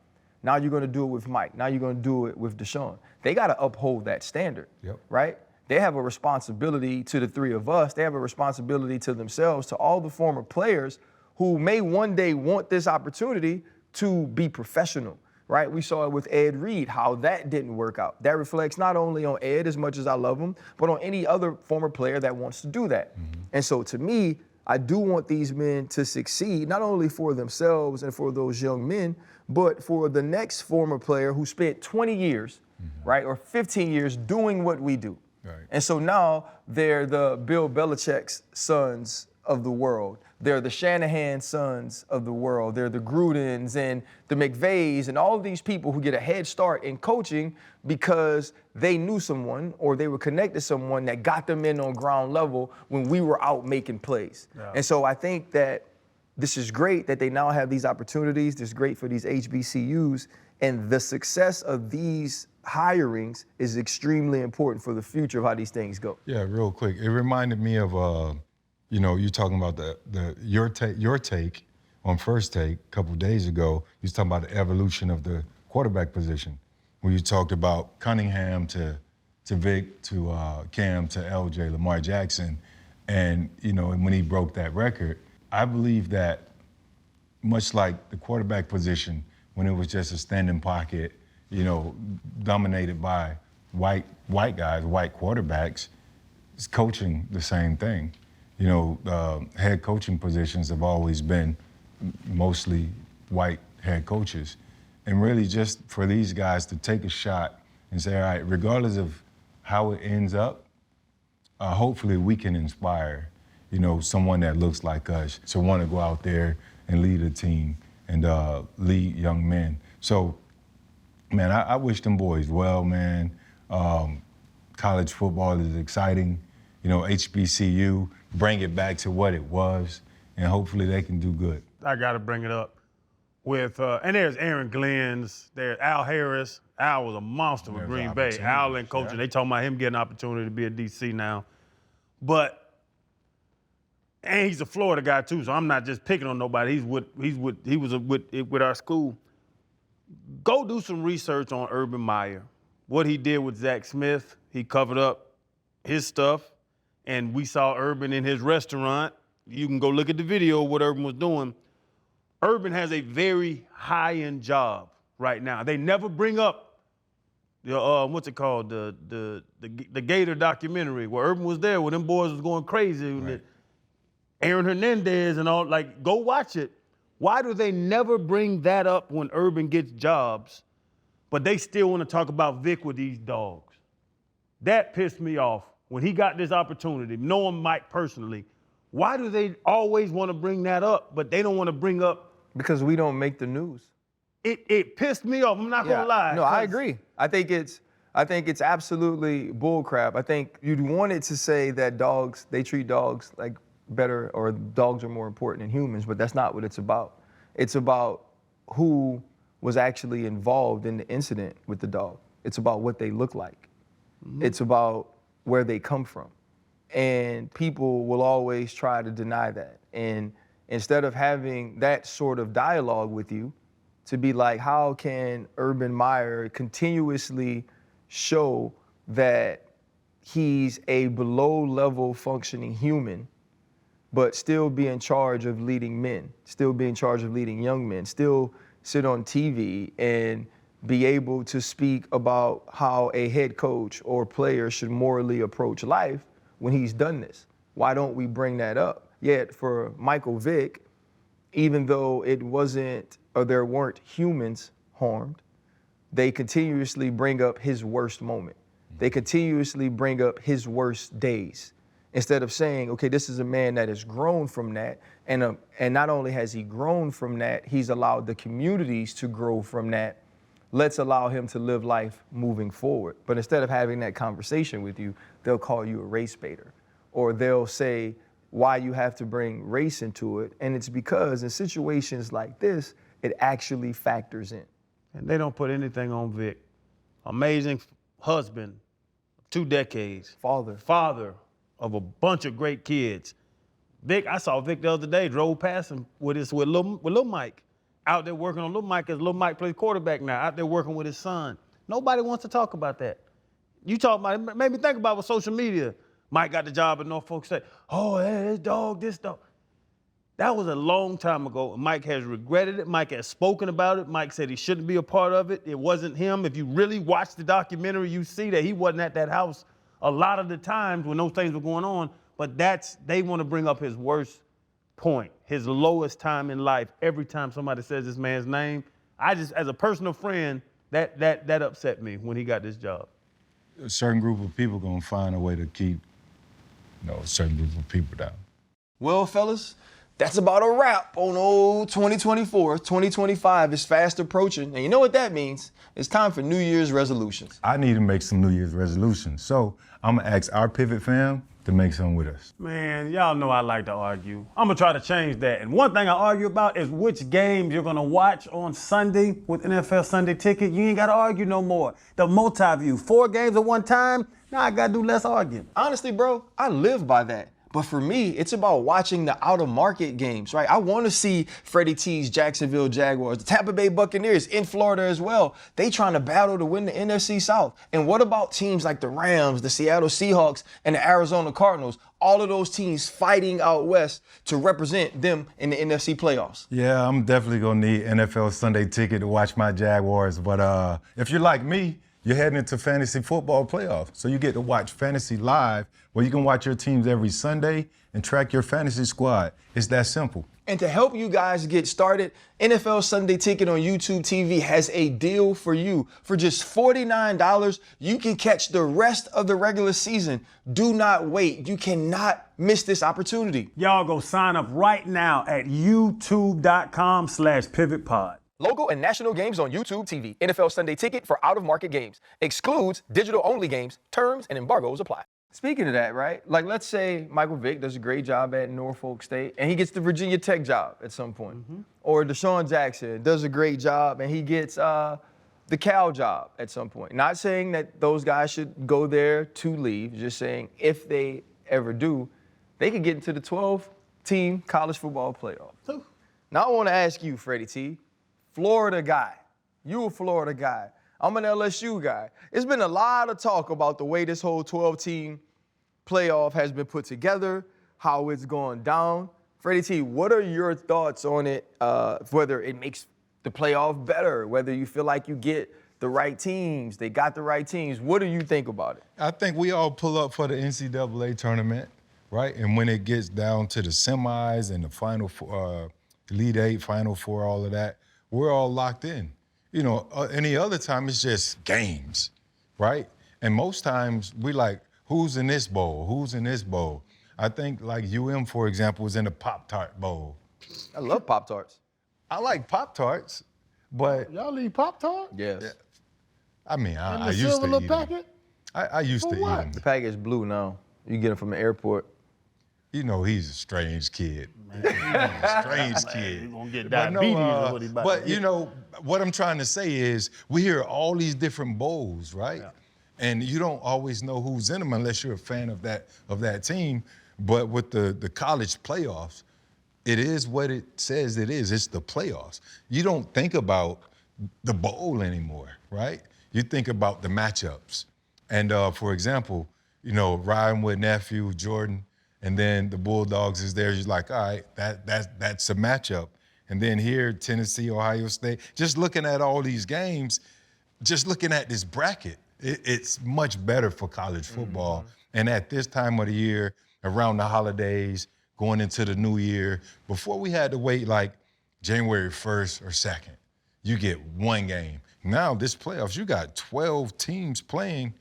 Now you're gonna do it with Mike. Now you're gonna do it with Deshaun. They gotta uphold that standard, right? They have a responsibility to the three of us. They have a responsibility to themselves, to all the former players who may one day want this opportunity to be professional, right? We saw it with Ed Reed, how that didn't work out. That reflects not only on Ed, as much as I love him, but on any other former player that wants to do that. And so to me, I do want these men to succeed, not only for themselves and for those young men, but for the next former player who spent 20 years, right, or 15 years doing what we do. And so now they're the Bill Belichick's sons of the world. They're the Shanahan sons of the world. They're the Grudens and the McVays and all of these people who get a head start in coaching because they knew someone or they were connected to someone that got them in on ground level when we were out making plays. And so I think that this is great that they now have these opportunities. This is great for these HBCUs. And the success of these hirings is extremely important for the future of how these things go.
Yeah, real quick. It reminded me of, you know, you talking about your take on First Take a couple of days ago. You was talking about the evolution of the quarterback position, where you talked about Cunningham to Vic to Cam to LJ, Lamar Jackson, and you know, and when he broke that record, I believe that much like the quarterback position, when it was just a standing pocket, you know, dominated by white guys, white quarterbacks, is coaching the same thing. You know, head coaching positions have always been mostly white head coaches. And really just for these guys to take a shot and say, all right, regardless of how it ends up, hopefully we can inspire, you know, someone that looks like us to want to go out there and lead a team and lead young men. So, man, I wish them boys well, man. College football is exciting. You know, HBCU, bring it back to what it was, and hopefully they can do good.
I got to bring it up with, and there's Aaron Glenn's, there's Al Harris. Al was a monster with Green Bay. Al and coaching, they talking about him getting an opportunity to be at DC now. And he's a Florida guy too, so I'm not just picking on nobody. He was with our school. Go do some research on Urban Meyer. What he did with Zach Smith, he covered up his stuff, and we saw Urban in his restaurant. You can go look at the video of what Urban was doing. Urban has a very high-end job right now. They never bring up the what's it called, the Gator documentary where Urban was there, where them boys was going crazy. Right. Aaron Hernandez and all, like, go watch it. Why do they never bring that up when Urban gets jobs, but they still want to talk about Vic with these dogs? That pissed me off. When he got this opportunity, knowing Mike personally, why do they always want to bring that up, but they don't want to bring up?
Because we don't make the news.
It pissed me off. I'm not gonna lie.
No, I agree. I think it's absolutely bullcrap. I think you'd want it to say that they treat dogs like better, or dogs are more important than humans, but that's not what it's about. It's about who was actually involved in the incident with the dog. It's about what they look like. It's about where they come from. And people will always try to deny that. And instead of having that sort of dialogue with you, to be like, how can Urban Meyer continuously show that he's a below-level functioning human, but still be in charge of leading men, still be in charge of leading young men, still sit on TV and be able to speak about how a head coach or player should morally approach life, when he's done this? Why don't we bring that up? Yet for Michael Vick, even though it wasn't, or there weren't humans harmed, they continuously bring up his worst moment. They continuously bring up his worst days. Instead of saying, okay, this is a man that has grown from that, and not only has he grown from that, he's allowed the communities to grow from that. Let's allow him to live life moving forward. But instead of having that conversation with you, they'll call you a race baiter, or they'll say why you have to bring race into it. And it's because in situations like this, it actually factors in.
And they don't put anything on Vic. Amazing husband, 2 decades. Father of a bunch of great kids. Vic, I saw Vic the other day, drove past him with Lil Mike, out there working on Lil Mike, as Lil Mike plays quarterback now, out there working with his son. Nobody wants to talk about that. You talk about it, made me think about with social media. Mike got the job at Norfolk State. Oh, hey, this dog. That was a long time ago. Mike has regretted it. Mike has spoken about it. Mike said he shouldn't be a part of it. It wasn't him. If you really watch the documentary, you see that he wasn't at that house a lot of the times when those things were going on. But they want to bring up his worst point, his lowest time in life. Every time somebody says this man's name, I just, as a personal friend, that upset me when he got this job.
A certain group of people gonna find a way to keep, a certain group of people down.
Well, fellas, that's about a wrap on old 2024. 2025 is fast approaching. And you know what that means? It's time for New Year's resolutions.
I need to make some New Year's resolutions. So I'm gonna ask our Pivot fam to make some with us.
Man, y'all know I like to argue. I'm gonna try to change that. And one thing I argue about is which games you're gonna watch on Sunday with NFL Sunday Ticket. You ain't gotta argue no more. The multi-view, 4 games at one time, now I gotta do less arguing.
Honestly, bro, I live by that. But for me, it's about watching the out-of-market games, right? I want to see Freddie T's Jacksonville Jaguars, the Tampa Bay Buccaneers in Florida as well. They trying to battle to win the NFC South. And what about teams like the Rams, the Seattle Seahawks, and the Arizona Cardinals? All of those teams fighting out west to represent them in the NFC playoffs.
Yeah, I'm definitely gonna need NFL Sunday Ticket to watch my Jaguars. But if you're like me, you're heading into fantasy football playoffs. So you get to watch Fantasy Live, where you can watch your teams every Sunday and track your fantasy squad. It's that simple.
And to help you guys get started, NFL Sunday Ticket on YouTube TV has a deal for you. For just $49, you can catch the rest of the regular season. Do not wait. You cannot miss this opportunity.
Y'all go sign up right now at youtube.com/pivotpod.
Local and national games on YouTube TV. NFL Sunday Ticket for out-of-market games. Excludes digital-only games. Terms and embargoes apply. Speaking of that, right? Like, let's say Michael Vick does a great job at Norfolk State, and he gets the Virginia Tech job at some point. Or Deshaun Jackson does a great job, and he gets the Cal job at some point. Not saying that those guys should go there to leave, just saying if they ever do, they could get into the 12-team college football playoff. Now I want to ask you, Freddie T, Florida guy. You a Florida guy. I'm an LSU guy. It's been a lot of talk about the way this whole 12-team playoff has been put together, how it's gone down. Freddie T, what are your thoughts on it, whether it makes the playoff better, whether you feel like you get the right teams, they got the right teams? What do you think about it?
I think we all pull up for the NCAA tournament, right? And when it gets down to the semis and the Final Four, Elite Eight, Final Four, all of that, we're all locked in. Any other time it's just games, right? And most times we like, who's in this bowl? Who's in this bowl? I think like UM, for example, was in the Pop-Tart Bowl.
I love Pop-Tarts.
I like Pop-Tarts, but
Y'all eat Pop-Tart?
Yes.
Yeah. I mean, I
The
used
silver
to
little
eat them.
packet?
I used to eat
what?
them.
The package blue now. You get it from the airport.
He's a strange kid. Strange kid.
You're gonna get
But no,
diabetes is what he about
but
to get.
what I'm trying to say is we hear all these different bowls, right? Yeah. And you don't always know who's in them unless you're a fan of that team. But with the college playoffs, it is what it says it is. It's the playoffs. You don't think about the bowl anymore, right? You think about the matchups. And for example, riding with nephew Jordan, and then the Bulldogs is there. You're like, all right, that's a matchup. And then here, Tennessee, Ohio State. Just looking at all these games, just looking at this bracket, it's much better for college football. And at this time of the year, around the holidays, going into the new year, before we had to wait like January 1st or 2nd, you get one game. Now this playoffs, you got 12 teams playing,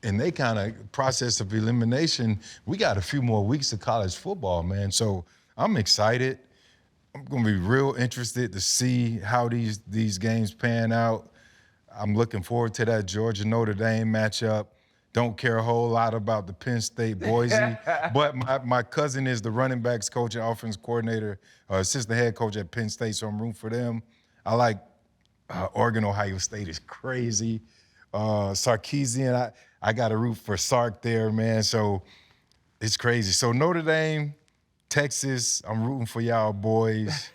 and they kind of process of elimination. We got a few more weeks of college football, man. So I'm excited. I'm gonna be real interested to see how these games pan out. I'm looking forward to that Georgia-Notre Dame matchup. Don't care a whole lot about the Penn State Boise, but my cousin is the running backs coach and offense coordinator, assistant head coach at Penn State, so I'm rooting for them. I like Oregon, Ohio State is crazy. Sarkisian, I got to root for Sark there, man. So it's crazy. So Notre Dame, Texas, I'm rooting for y'all boys.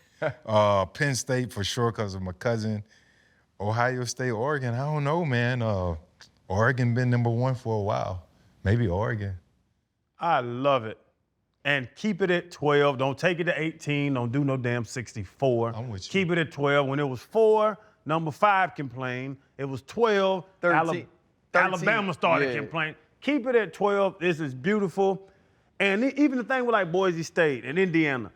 Penn State for sure because of my cousin. Ohio State, Oregon, I don't know, man. Oregon been number one for a while. Maybe Oregon.
I love it. And keep it at 12. Don't take it to 18. Don't do no damn 64.
I'm with you.
Keep it at 12. When it was 4, number 5 complained. It was 12.
13.
Alabama started complaining. Keep it at 12. This is beautiful. And even the thing with like Boise State and Indiana,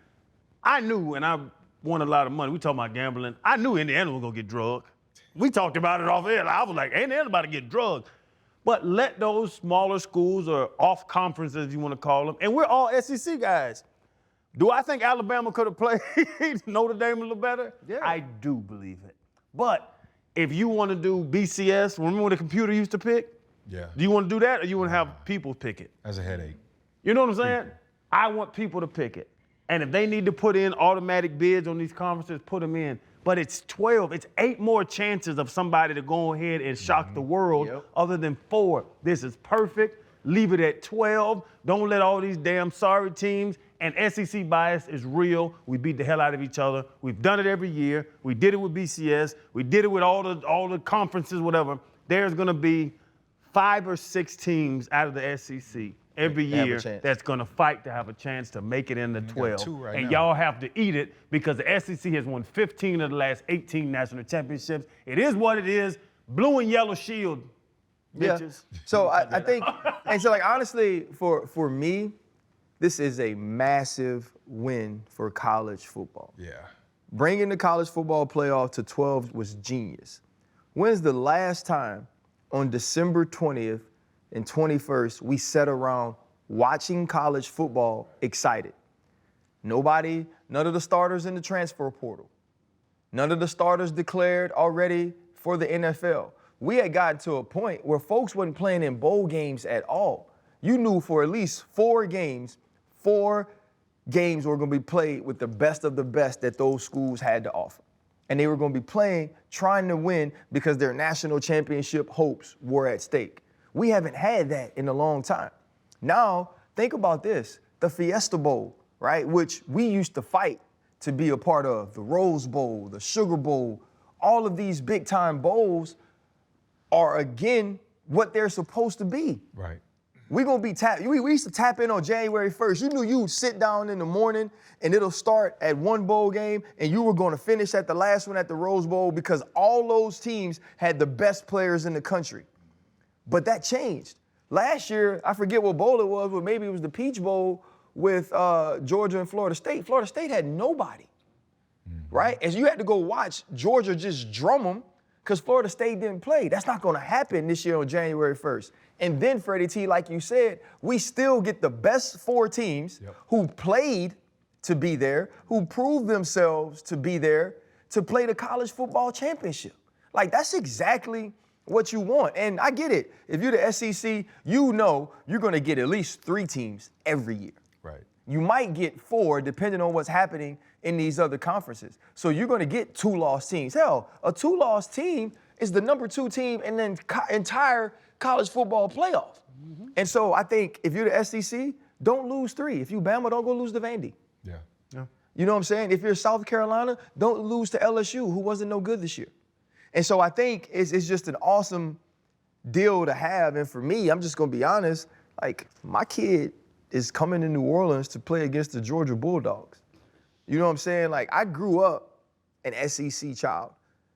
I knew, and I won a lot of money. We talking about gambling. I knew Indiana was going to get drugged. We talked about it off air. I was like, ain't anybody get drugged. But let those smaller schools or off conferences, if you want to call them, and we're all SEC guys. Do I think Alabama could have played Notre Dame a little better?
Yeah.
I do believe it. But if you want to do BCS, remember when the computer used to pick?
Yeah.
Do you want to do that or you want to have people pick it?
That's a headache.
You know what I'm saying? I want people to pick it. And if they need to put in automatic bids on these conferences, put them in. But it's 12. It's 8 more chances of somebody to go ahead and shock the world other than 4. This is perfect. Leave it at 12. Don't let all these damn sorry teams. And SEC bias is real. We beat the hell out of each other. We've done it every year. We did it with BCS. We did it with all the conferences, whatever. There's going to be 5 or 6 teams out of the SEC every year that's going to fight to have a chance to make it in the 12. And y'all have to eat it because the SEC has won 15 of the last 18 national championships. It is what it is. Blue and yellow shield, bitches.
Yeah. So I think, and so like honestly, for me, this is a massive win for college football.
Yeah.
Bringing the college football playoff to 12 was genius. When's the last time on December 20th and 21st, we sat around watching college football excited? None of the starters in the transfer portal. None of the starters declared already for the NFL. We had gotten to a point where folks wasn't playing in bowl games at all. You knew for at least 4 games were going to be played with the best of the best that those schools had to offer. And they were going to be playing, trying to win because their national championship hopes were at stake. We haven't had that in a long time. Now, think about this, the Fiesta Bowl, right, which we used to fight to be a part of, the Rose Bowl, the Sugar Bowl, all of these big-time bowls are, again, what they're supposed to be.
Right.
We're going to be we used to tap in on January 1st. You knew you would sit down in the morning and it'll start at one bowl game and you were going to finish at the last one at the Rose Bowl because all those teams had the best players in the country. But that changed. Last year, I forget what bowl it was, but maybe it was the Peach Bowl with Georgia and Florida State. Florida State had nobody, right? And you had to go watch Georgia just drum them because Florida State didn't play. That's not going to happen this year on January 1st. And then, Freddie T, like you said, we still get the best 4 teams who played to be there, who proved themselves to be there to play the college football championship. Like, that's exactly what you want. And I get it. If you're the SEC, you know you're going to get at least 3 teams every year.
Right.
You might get 4 depending on what's happening in these other conferences. So you're going to get 2 lost teams. Hell, a 2 lost team is the number 2 team in the entire college football playoff. And so I think if you're the SEC, don't lose 3. If you Bama, don't go lose to Vandy.
Yeah.
You know what I'm saying? If you're South Carolina, don't lose to LSU, who wasn't no good this year. And so I think it's just an awesome deal to have. And for me, I'm just going to be honest, like my kid is coming to New Orleans to play against the Georgia Bulldogs. You know what I'm saying? Like I grew up an SEC child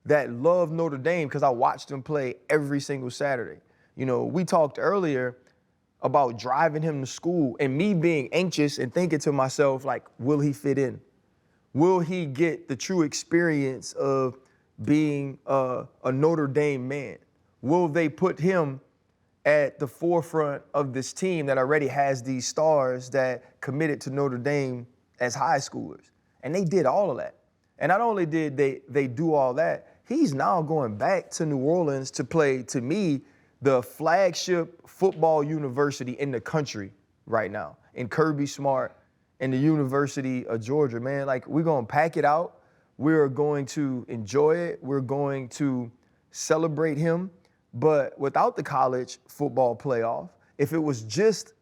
that loved Notre Dame because I watched them play every single Saturday. You know, we talked earlier about driving him to school and me being anxious and thinking to myself, like, will he fit in? Will he get the true experience of being a Notre Dame man? Will they put him at the forefront of this team that already has these stars that committed to Notre Dame as high schoolers? And they did all of that. And not only did they do all that, he's now going back to New Orleans to play, to me, the flagship football university in the country right now, in Kirby Smart and the University of Georgia. Man, like, we're gonna pack it out. We're going to enjoy it. We're going to celebrate him. But without the college football playoff, if it was just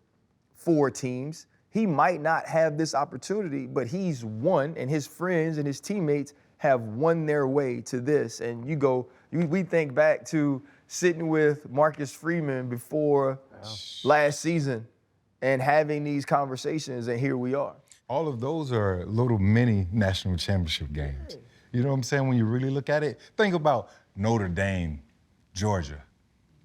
4 teams, he might not have this opportunity, but he's won, and his friends and his teammates have won their way to this. And we think back to sitting with Marcus Freeman before last season and having these conversations, and here we are.
All of those are little mini national championship games. You know what I'm saying? When you really look at it, think about Notre Dame, Georgia.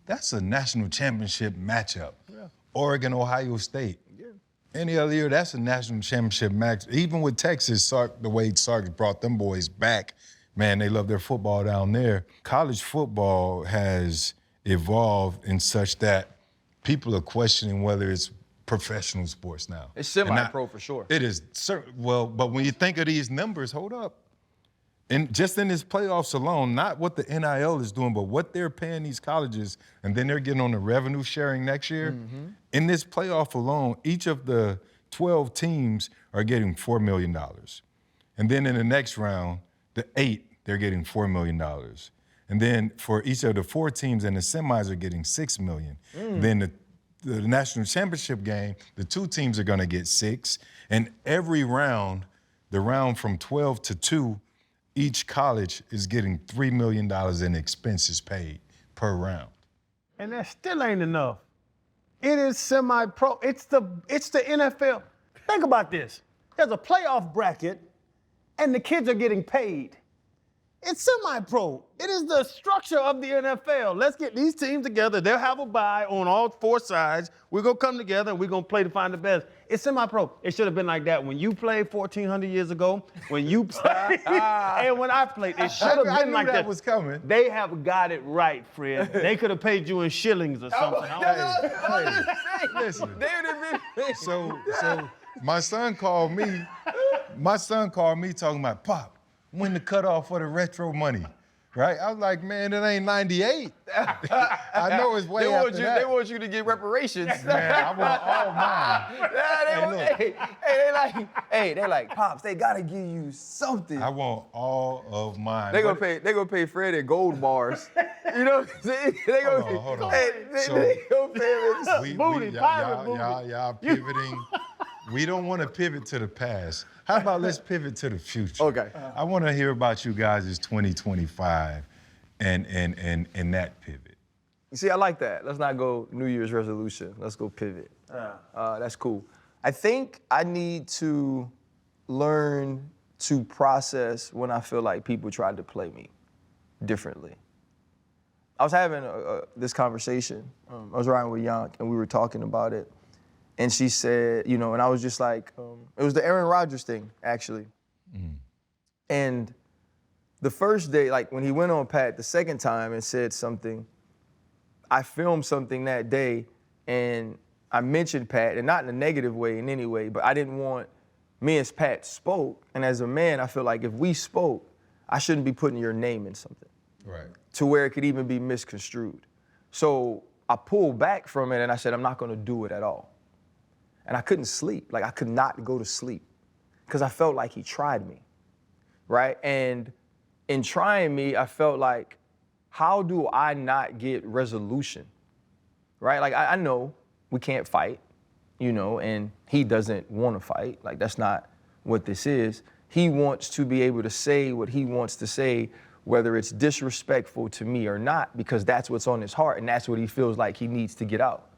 That's a national championship matchup. Yeah. Oregon, Ohio State. Yeah. Any other year, that's a national championship match. Even with Texas, the way Sark brought them boys back, man, they love their football down there. College football has evolved in such that people are questioning whether it's professional sports now.
It's semi-pro for sure.
It is, well, but when you think of these numbers, hold up. And just in this playoffs alone, not what the NIL is doing, but what they're paying these colleges, and then they're getting on the revenue sharing next year. Mm-hmm. In this playoff alone, each of the 12 teams are getting $4 million. And then in the next round, the 8, they're getting $4 million. And then for each of the 4 teams in the semis are getting $6 million. Then the national championship game, the 2 teams are gonna get 6. And every round, the round from 12 to 2, each college is getting $3 million in expenses paid per round.
And that still ain't enough. It is semi-pro. It's the NFL. Think about this. There's a playoff bracket, and the kids are getting paid. It's semi-pro. It is the structure of the NFL. Let's get these teams together. They'll have a bye on all 4 sides. We're going to come together, and we're going to play to find the best. It's semi-pro. It should have been like that when you played 1,400 years ago, when you played, and when I played. It should have been like that.
I knew that was coming.
They have got it right, Fred. They could have paid you in shillings or something.
Listen. So my son called me. My son called me talking about, Pop, when the cutoff for the retro money, right? I was like, man, it ain't 98. I know it's way after that.
They want you to get reparations.
Man, I want all mine.
They're like, Pops, they gotta give you something.
I want all of mine.
They gonna pay Fred in gold bars. You know what I'm saying?
Hold on.
They gonna pay him.
Y'all pivoting. We don't want to pivot to the past. How about let's pivot to the future?
Okay.
I want to hear about you guys' 2025 and that pivot.
You see, I like that. Let's not go New Year's resolution. Let's go pivot. That's cool. I think I need to learn to process when I feel like people tried to play me differently. I was having this conversation. I was riding with Yank, and we were talking about it. And she said, and I was just like, it was the Aaron Rodgers thing, actually. Mm. And the first day, like when he went on Pat the second time and said something, I filmed something that day and I mentioned Pat, and not in a negative way in any way, but I didn't want, me as Pat spoke, and as a man, I feel like if we spoke, I shouldn't be putting your name in something.
Right.
To where it could even be misconstrued. So I pulled back from it and I said, I'm not gonna do it at all. And I couldn't sleep. Like, I could not go to sleep because I felt like he tried me, right? And in trying me, I felt like, how do I not get resolution, right? Like, I know we can't fight, and he doesn't want to fight. Like, that's not what this is. He wants to be able to say what he wants to say, whether it's disrespectful to me or not, because that's what's on his heart and that's what he feels like he needs to get out.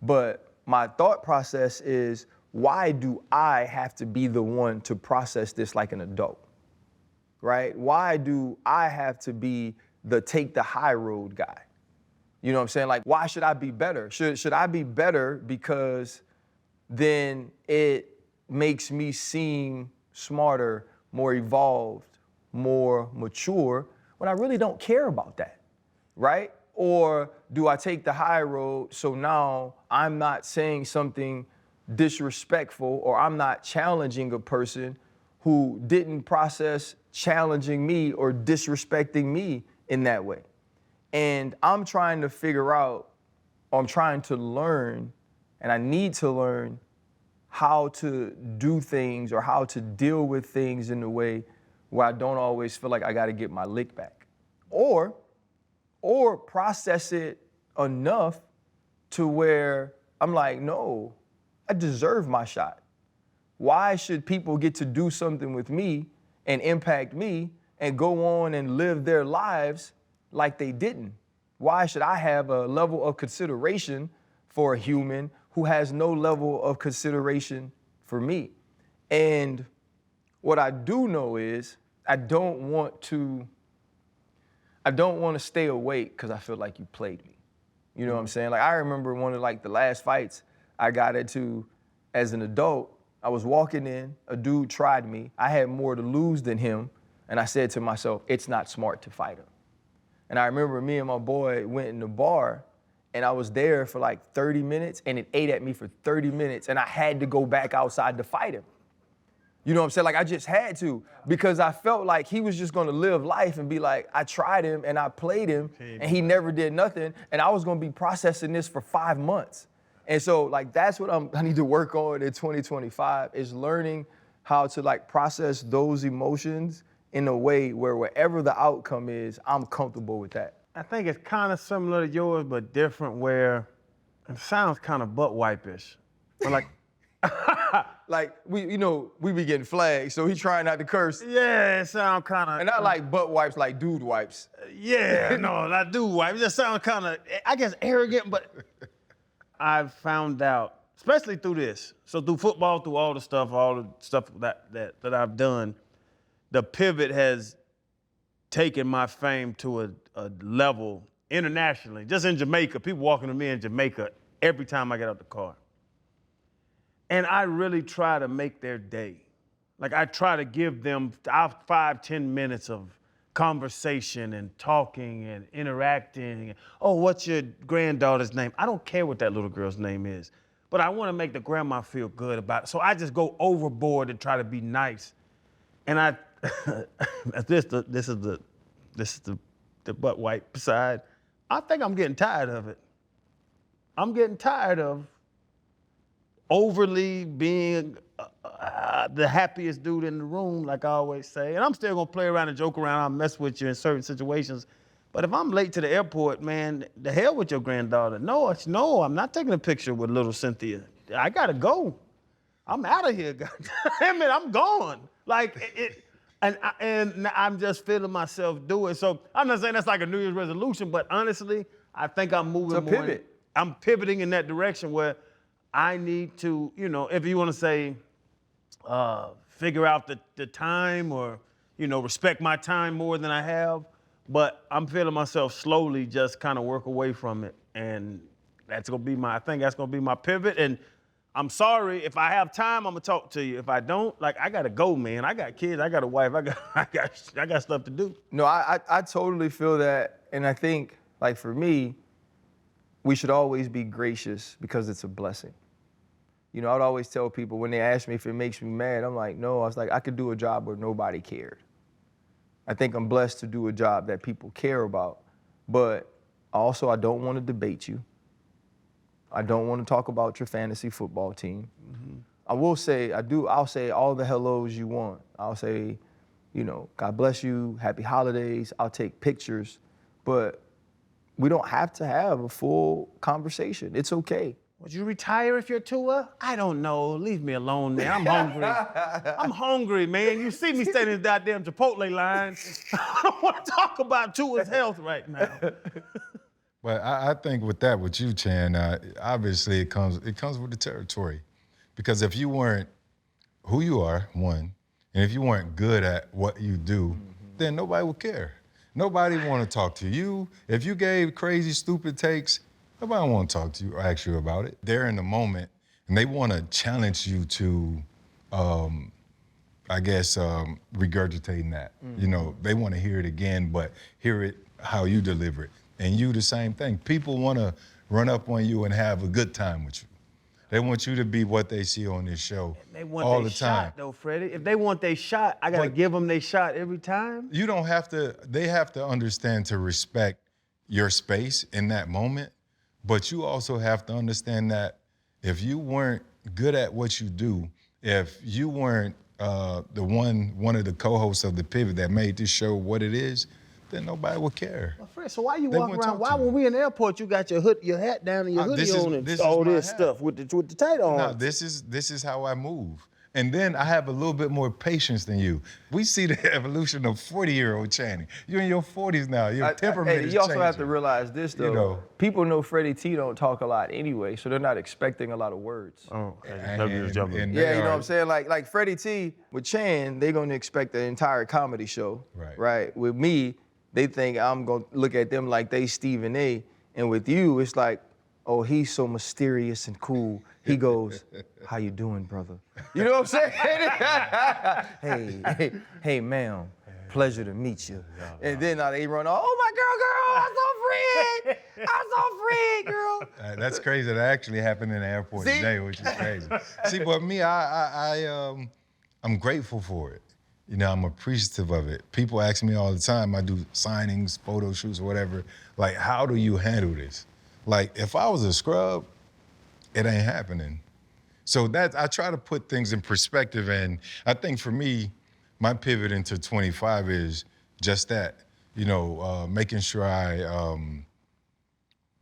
But my thought process is, why do I have to be the one to process this like an adult, right? Why do I have to be the take the high road guy? You know what I'm saying? Like, why should I be better? Should I be better because then it makes me seem smarter, more evolved, more mature, when I really don't care about that, right? Or do I take the high road so now I'm not saying something disrespectful, or I'm not challenging a person who didn't process challenging me or disrespecting me in that way? And I'm trying to figure out, or I'm trying to learn, and I need to learn how to do things or how to deal with things in a way where I don't always feel like I got to get my lick back. Or process it enough to where I'm like, no, I deserve my shot. Why should people get to do something with me and impact me and go on and live their lives like they didn't? Why should I have a level of consideration for a human who has no level of consideration for me? And what I do know is I don't want to stay awake because I feel like you played me. You know what I'm saying? Like, I remember one of the last fights I got into as an adult. I was walking in, a dude tried me. I had more to lose than him. And I said to myself, it's not smart to fight him. And I remember me and my boy went in the bar, and I was there for 30 minutes, and it ate at me for 30 minutes, and I had to go back outside to fight him. You know what I'm saying? Like, I just had to, because I felt like he was just gonna live life and be like, I tried him and I played him and he never did nothing, and I was gonna be processing this for 5 months. And so that's what I need to work on in 2025, is learning how to process those emotions in a way where wherever the outcome is, I'm comfortable with that.
I think it's kind of similar to yours, but different, where it sounds kind of butt wipe-ish. But
we be getting flags, so he trying not to curse.
Yeah, it sounds kind of.
And not like butt wipes, like dude wipes.
Yeah, no, not dude wipe. It just sounds kind of, I guess, arrogant, but I've found out, especially through this, so through football, through all the stuff that I've done, the pivot has taken my fame to a level internationally. Just in Jamaica, people walking to me in Jamaica every time I get out the car. And I really try to make their day. I try to give them 5-10 minutes of conversation and talking and interacting. Oh, what's your granddaughter's name? I don't care what that little girl's name is, but I want to make the grandma feel good about it. So I just go overboard and try to be nice. And this is the butt wipe side. I think I'm getting tired of it. I'm getting tired of overly being the happiest dude in the room, like I always say. And I'm still gonna play around and joke around. I'll mess with you in certain situations. But if I'm late to the airport, man, the hell with your granddaughter. No, I'm not taking a picture with little Cynthia. I gotta go. I'm out of here, goddamn it, I'm gone. And I'm just feeling myself do it. So I'm not saying that's like a New Year's resolution, but honestly, I think I'm moving
it's a pivot.
I'm pivoting in that direction where I need to, if you want to say, figure out the time, or, respect my time more than I have. But I'm feeling myself slowly just kind of work away from it. And that's going to be I think that's going to be my pivot. And I'm sorry, if I have time, I'm going to talk to you. If I don't, I got to go, man. I got kids, I got a wife, I got stuff to do.
No, I totally feel that. And I think, for me, we should always be gracious because it's a blessing. I would always tell people when they ask me if it makes me mad, I'm like, no, I could do a job where nobody cared. I think I'm blessed to do a job that people care about, but also I don't want to debate you. I don't want to talk about your fantasy football team. Mm-hmm. I will say, I'll say all the hellos you want. I'll say, God bless you, happy holidays, I'll take pictures, but we don't have to have a full conversation. It's okay.
Would you retire if you're Tua? I don't know. Leave me alone, man. I'm hungry. I'm hungry, man. You see me standing in the goddamn Chipotle line. I don't want to talk about Tua's health right now.
But I think with you, Chan, obviously it comes with the territory. Because if you weren't who you are, one, and if you weren't good at what you do, then nobody would care. Nobody want to talk to you. If you gave crazy, stupid takes, nobody want to talk to you or ask you about it. They're in the moment, and they want to challenge you to, regurgitating that. You know, they want to hear it again, but hear it how you deliver it. And you the same thing. People want to run up on you and have a good time with you. They want you to be what they see on this show
They want
all
their
the time.
shot, though, Freddie. If they want their shot, I got to
But-
give them their shot every time.
You don't have to, they have to understand to respect your space in that moment, but you also have to understand that if you weren't good at what you do, if you weren't one of the co-hosts of The Pivot that made this show what it is, then nobody would care.
Well, Fred, so why you
They
walking
won't
around?
talk
Why
to
when
you.
we in the airport, you got your hat down and your hoodie on and
this is
all
my
this
hat.
stuff with the title on?
No, this is how I move. And then I have a little bit more patience than you. We see the evolution of 40-year-old Channing. You're in your 40s now. Your temperament
Hey,
is
you also have to
changing.
realize this though.
You know.
People know Freddie T don't talk a lot anyway, so they're not expecting a lot of words.
Oh, okay.
And
Yeah,
they
you know what
are-
I'm saying? Like Freddie T with Chan, they're gonna expect the entire comedy show.
Right.
Right. With me, they think I'm gonna look at them like they Stephen A. And with you, it's like, oh, he's so mysterious and cool. He goes, how you doing, brother? You know what I'm saying? hey, ma'am. Pleasure to meet you. And then now they run, oh my girl, I'm so free, girl.
That's crazy. That actually happened in the airport
See?
today, which is crazy. See, but me, I'm grateful for it. You know, I'm appreciative of it. People ask me all the time, I do signings, photo shoots, or whatever, like, how do you handle this? Like, if I was a scrub, it ain't happening. So that I try to put things in perspective, and I think for me, my pivot into 25 is just that, you know, making sure I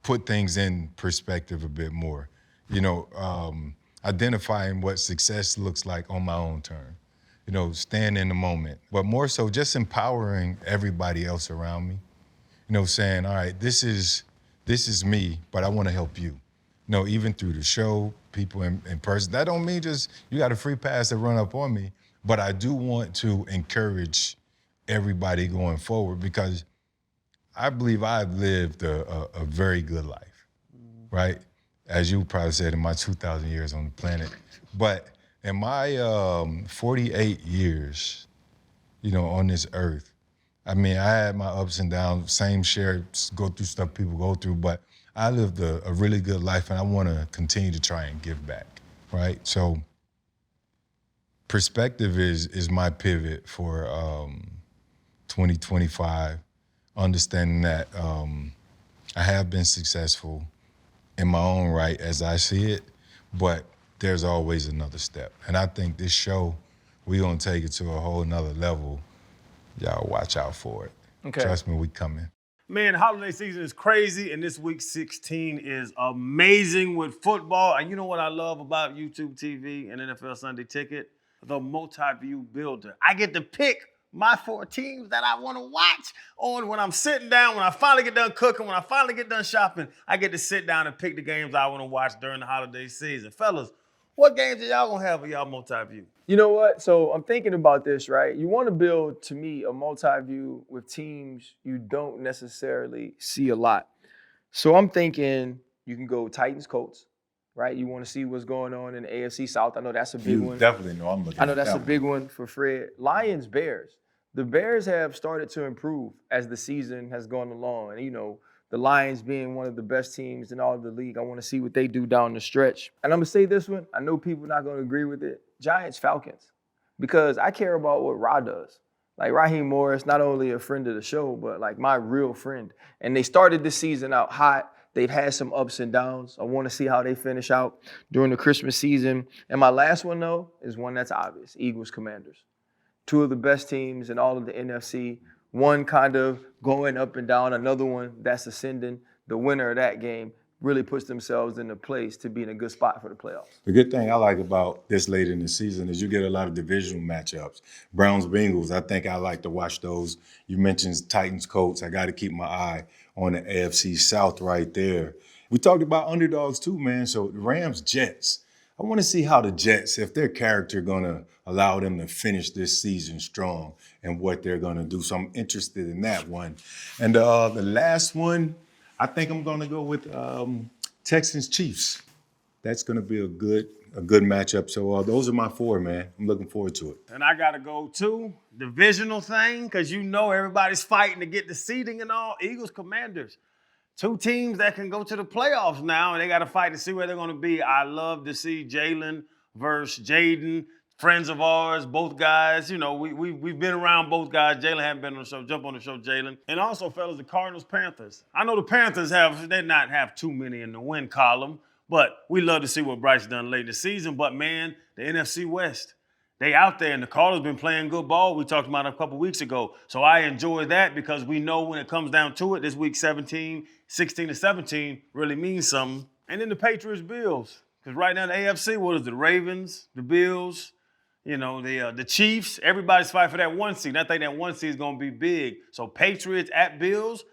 put things in perspective a bit more, you know, identifying what success looks like on my own term, you know, staying in the moment, but more so just empowering everybody else around me, you know, saying, all right, this is me, but I want to help you. You know, even through the show, people in person. That don't mean just you got a free pass to run up on me, but I do want to encourage everybody going forward because I believe I've lived a very good life, right? As you probably said, in my 2,000 years on the planet. But in my 48 years, you know, on this earth, I mean, I had my ups and downs, same share, go through stuff people go through, but I lived a really good life and I want to continue to try and give back, right? So perspective is my pivot for 2025, understanding that I have been successful in my own right as I see it, but there's always another step. And I think this show, we're gonna take it to a whole nother level. Y'all watch out for it.
Okay.
Trust me, we coming.
Man, holiday season is crazy, and this week 16 is amazing with football. And you know what I love about YouTube TV and NFL Sunday Ticket? The multi-view builder. I get to pick my 4 teams that I want to watch on when I'm sitting down, when I finally get done cooking, when I finally get done shopping, I get to sit down and pick the games I want to watch during the holiday season. Fellas, what games are y'all going to have with y'all multi-view?
You know what? So I'm thinking about this, right? You want to build, to me, a multi-view with teams you don't necessarily see a lot. So I'm thinking you can go Titans-Colts, right? You want to see what's going on in the AFC South. I know that's a big one.
Definitely know I'm looking
I know
at
that's
that
a
one.
big one for Fred. Lions-Bears. The Bears have started to improve as the season has gone along. And, you know, the Lions being one of the best teams in all of the league, I want to see what they do down the stretch. And I'm going to say this one. I know people are not going to agree with it. Giants-Falcons. Because I care about what Ra does. Like Raheem Morris, not only a friend of the show, but like my real friend. And they started this season out hot. They've had some ups and downs. I want to see how they finish out during the Christmas season. And my last one, though, is one that's obvious. Eagles-Commanders. 2 of the best teams in all of the NFC. One kind of going up and down, another one that's ascending. The winner of that game really puts themselves in a place to be in a good spot for the playoffs.
The good thing I like about this late in the season is you get a lot of divisional matchups. Browns-Bengals, I think I like to watch those. You mentioned Titans-Colts. I got to keep my eye on the AFC South right there. We talked about underdogs too, man. So the Rams-Jets. I want to see how the Jets, if their character going to allow them to finish this season strong and what they're going to do. So I'm interested in that one. And the last one, I think I'm going to go with Texans Chiefs. That's going to be a good matchup. So those are my four, man. I'm looking forward to it.
And I got to go to divisional thing because everybody's fighting to get the seeding and all. Eagles, Commanders. Two teams that can go to the playoffs now, and they got to fight to see where they're going to be. I love to see Jalen versus Jaden, friends of ours, both guys. We've been around both guys. Jalen hadn't been on the show. Jump on the show, Jalen. And also, fellas, the Cardinals, Panthers. I know the Panthers did not have too many in the win column, but we love to see what Bryce done late in the season. But, man, the NFC West, they out there, and the Cardinals been playing good ball. We talked about it a couple weeks ago. So I enjoy that because we know when it comes down to it, this week 16 to 17 really means something. And then the Patriots, Bills. Because right now the AFC, what is it? The Ravens, the Bills, the Chiefs. Everybody's fighting for that one seed. I think that one seed is going to be big. So Patriots at Bills,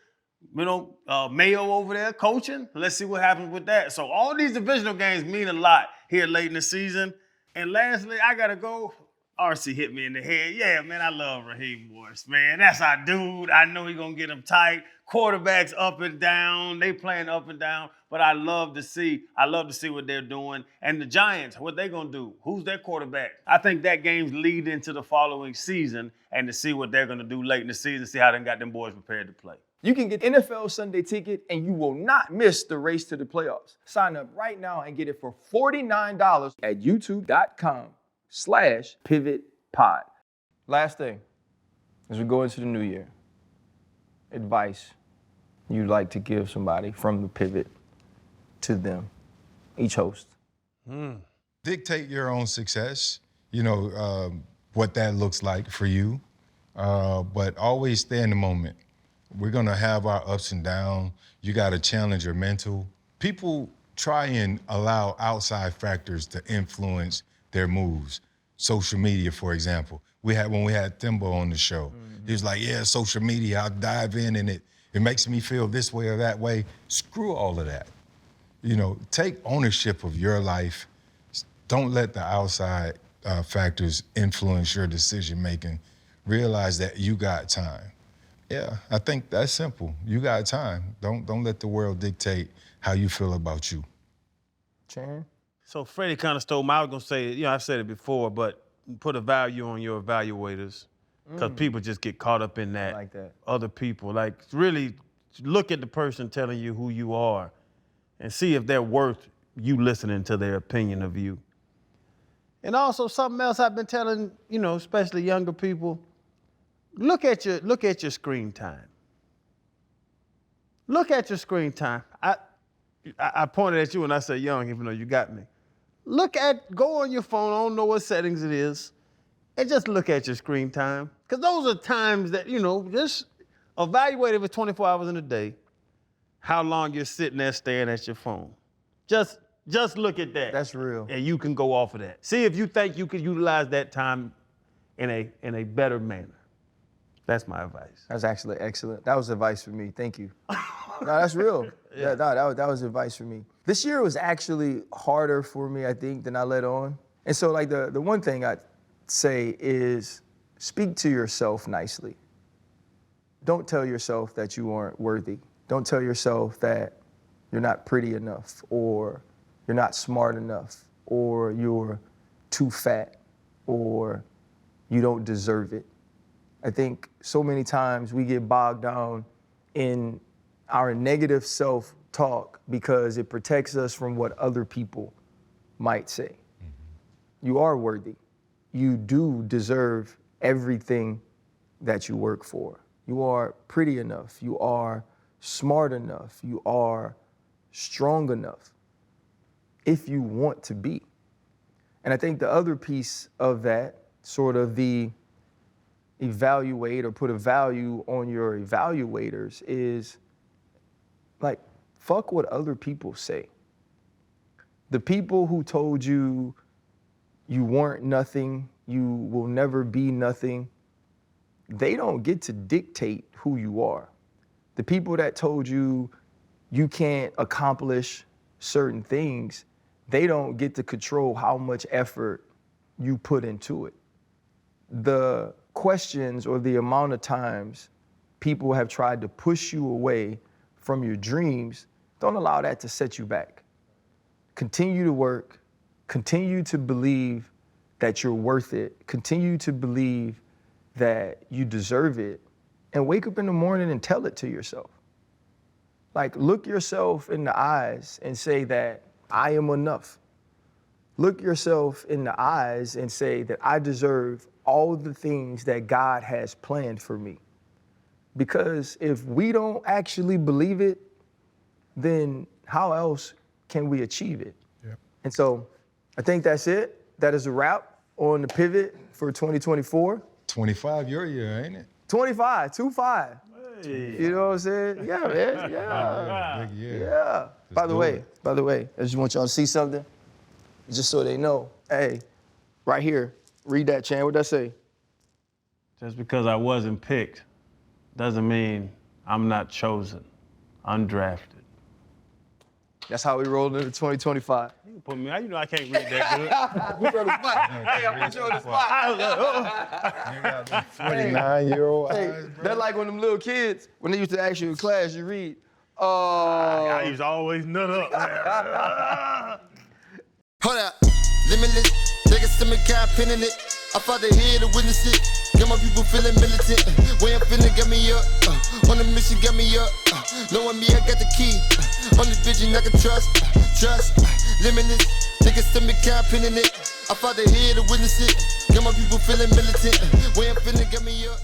Mayo over there coaching. Let's see what happens with that. So all these divisional games mean a lot here late in the season. And lastly, I got to go. RC hit me in the head. Yeah, man, I love Raheem Morris, man. That's our dude. I know he's going to get him tight. Quarterbacks up and down. They playing up and down. But I love to see what they're doing. And the Giants, what they going to do? Who's their quarterback? I think that game's lead into the following season and to see what they're going to do late in the season, see how they got them boys prepared to play.
You can get NFL Sunday Ticket and you will not miss the race to the playoffs. Sign up right now and get it for $49 at youtube.com/pivottpod. Last thing, as we go into the new year, advice you'd like to give somebody from the pivot to them, each host.
Dictate your own success, what that looks like for you, but always stay in the moment. We're going to have our ups and downs. You got to challenge your mental. People try and allow outside factors to influence their moves. Social media, for example. When we had Thimbo on the show, he was like, yeah, social media, I'll dive in and it makes me feel this way or that way. Screw all of that. Take ownership of your life. Don't let the outside factors influence your decision-making. Realize that you got time. Yeah, I think that's simple. You got time. Don't let the world dictate how you feel about you.
Chan?
So Freddie kind of stole I was going to say, I've said it before, but put a value on your evaluators because people just get caught up in that.
I like that.
Other people. Like, really look at the person telling you who you are and see if they're worth you listening to their opinion of you. And also something else I've been telling, especially younger people, look at your screen time. Look at your screen time. I pointed at you when I said young, even though you got me. Go on your phone, I don't know what settings it is, and just look at your screen time. Because those are times that, just evaluate it for 24 hours in a day, how long you're sitting there staring at your phone. Just look at that.
That's real.
And you can go off of that. See if you think you could utilize that time in a better manner. That's my advice.
That's actually excellent. That was advice for me. Thank you. No, that's real. Yeah, that was advice for me. This year was actually harder for me, I think, than I let on. And so, like, the one thing I'd say is speak to yourself nicely. Don't tell yourself that you aren't worthy. Don't tell yourself that you're not pretty enough, or you're not smart enough, or you're too fat, or you don't deserve it. I think so many times we get bogged down in our negative self-talk because it protects us from what other people might say. You are worthy. You do deserve everything that you work for. You are pretty enough. You are smart enough. You are strong enough if you want to be. And I think the other piece of that, sort of the evaluate or put a value on your evaluators, is like, fuck what other people say. The people who told you you weren't nothing, you will never be nothing, they don't get to dictate who you are. The people that told you you can't accomplish certain things, they don't get to control how much effort you put into it. The questions or the amount of times people have tried to push you away from your dreams, don't allow that to set you back. Continue to work, continue to believe that you're worth it, continue to believe that you deserve it, and wake up in the morning and tell it to yourself. Like, look yourself in the eyes and say that I am enough. Look yourself in the eyes and say that I deserve all the things that God has planned for me. Because if we don't actually believe it, then how else can we achieve it?
Yep.
And so I think that's it. That is a wrap on the pivot for 2024.
25 your year, ain't it?
25, 2-5.
Hey.
You know what I'm saying? Yeah, man. Yeah.
Big year.
Yeah. By the way, I just want y'all to see something, just so they know. Hey, right here, read that, Chan. What'd that say?
Just because I wasn't picked doesn't mean I'm not chosen, undrafted.
That's how we rolled into 2025.
You put me, you know I can't read that good.
We on the spot. Hey, I put you on the spot.
I was like,
You got them 49-year-old
Hey,
eyes, bro.
that's like when them little kids, when they used to ask you in class, you read,
I used to always nut up.
Hold up, limitless. Take a stomach, got pinning it. I fought the head to witness it. Got my people feeling militant. Way I'm feeling, got me up. On a mission, got me up. Knowing me, I got the key. Only vision I can trust. Limitless. Take a stomach, got pinning it. I fought the head to witness it. Got my people feeling militant. Way I'm feeling, got me up.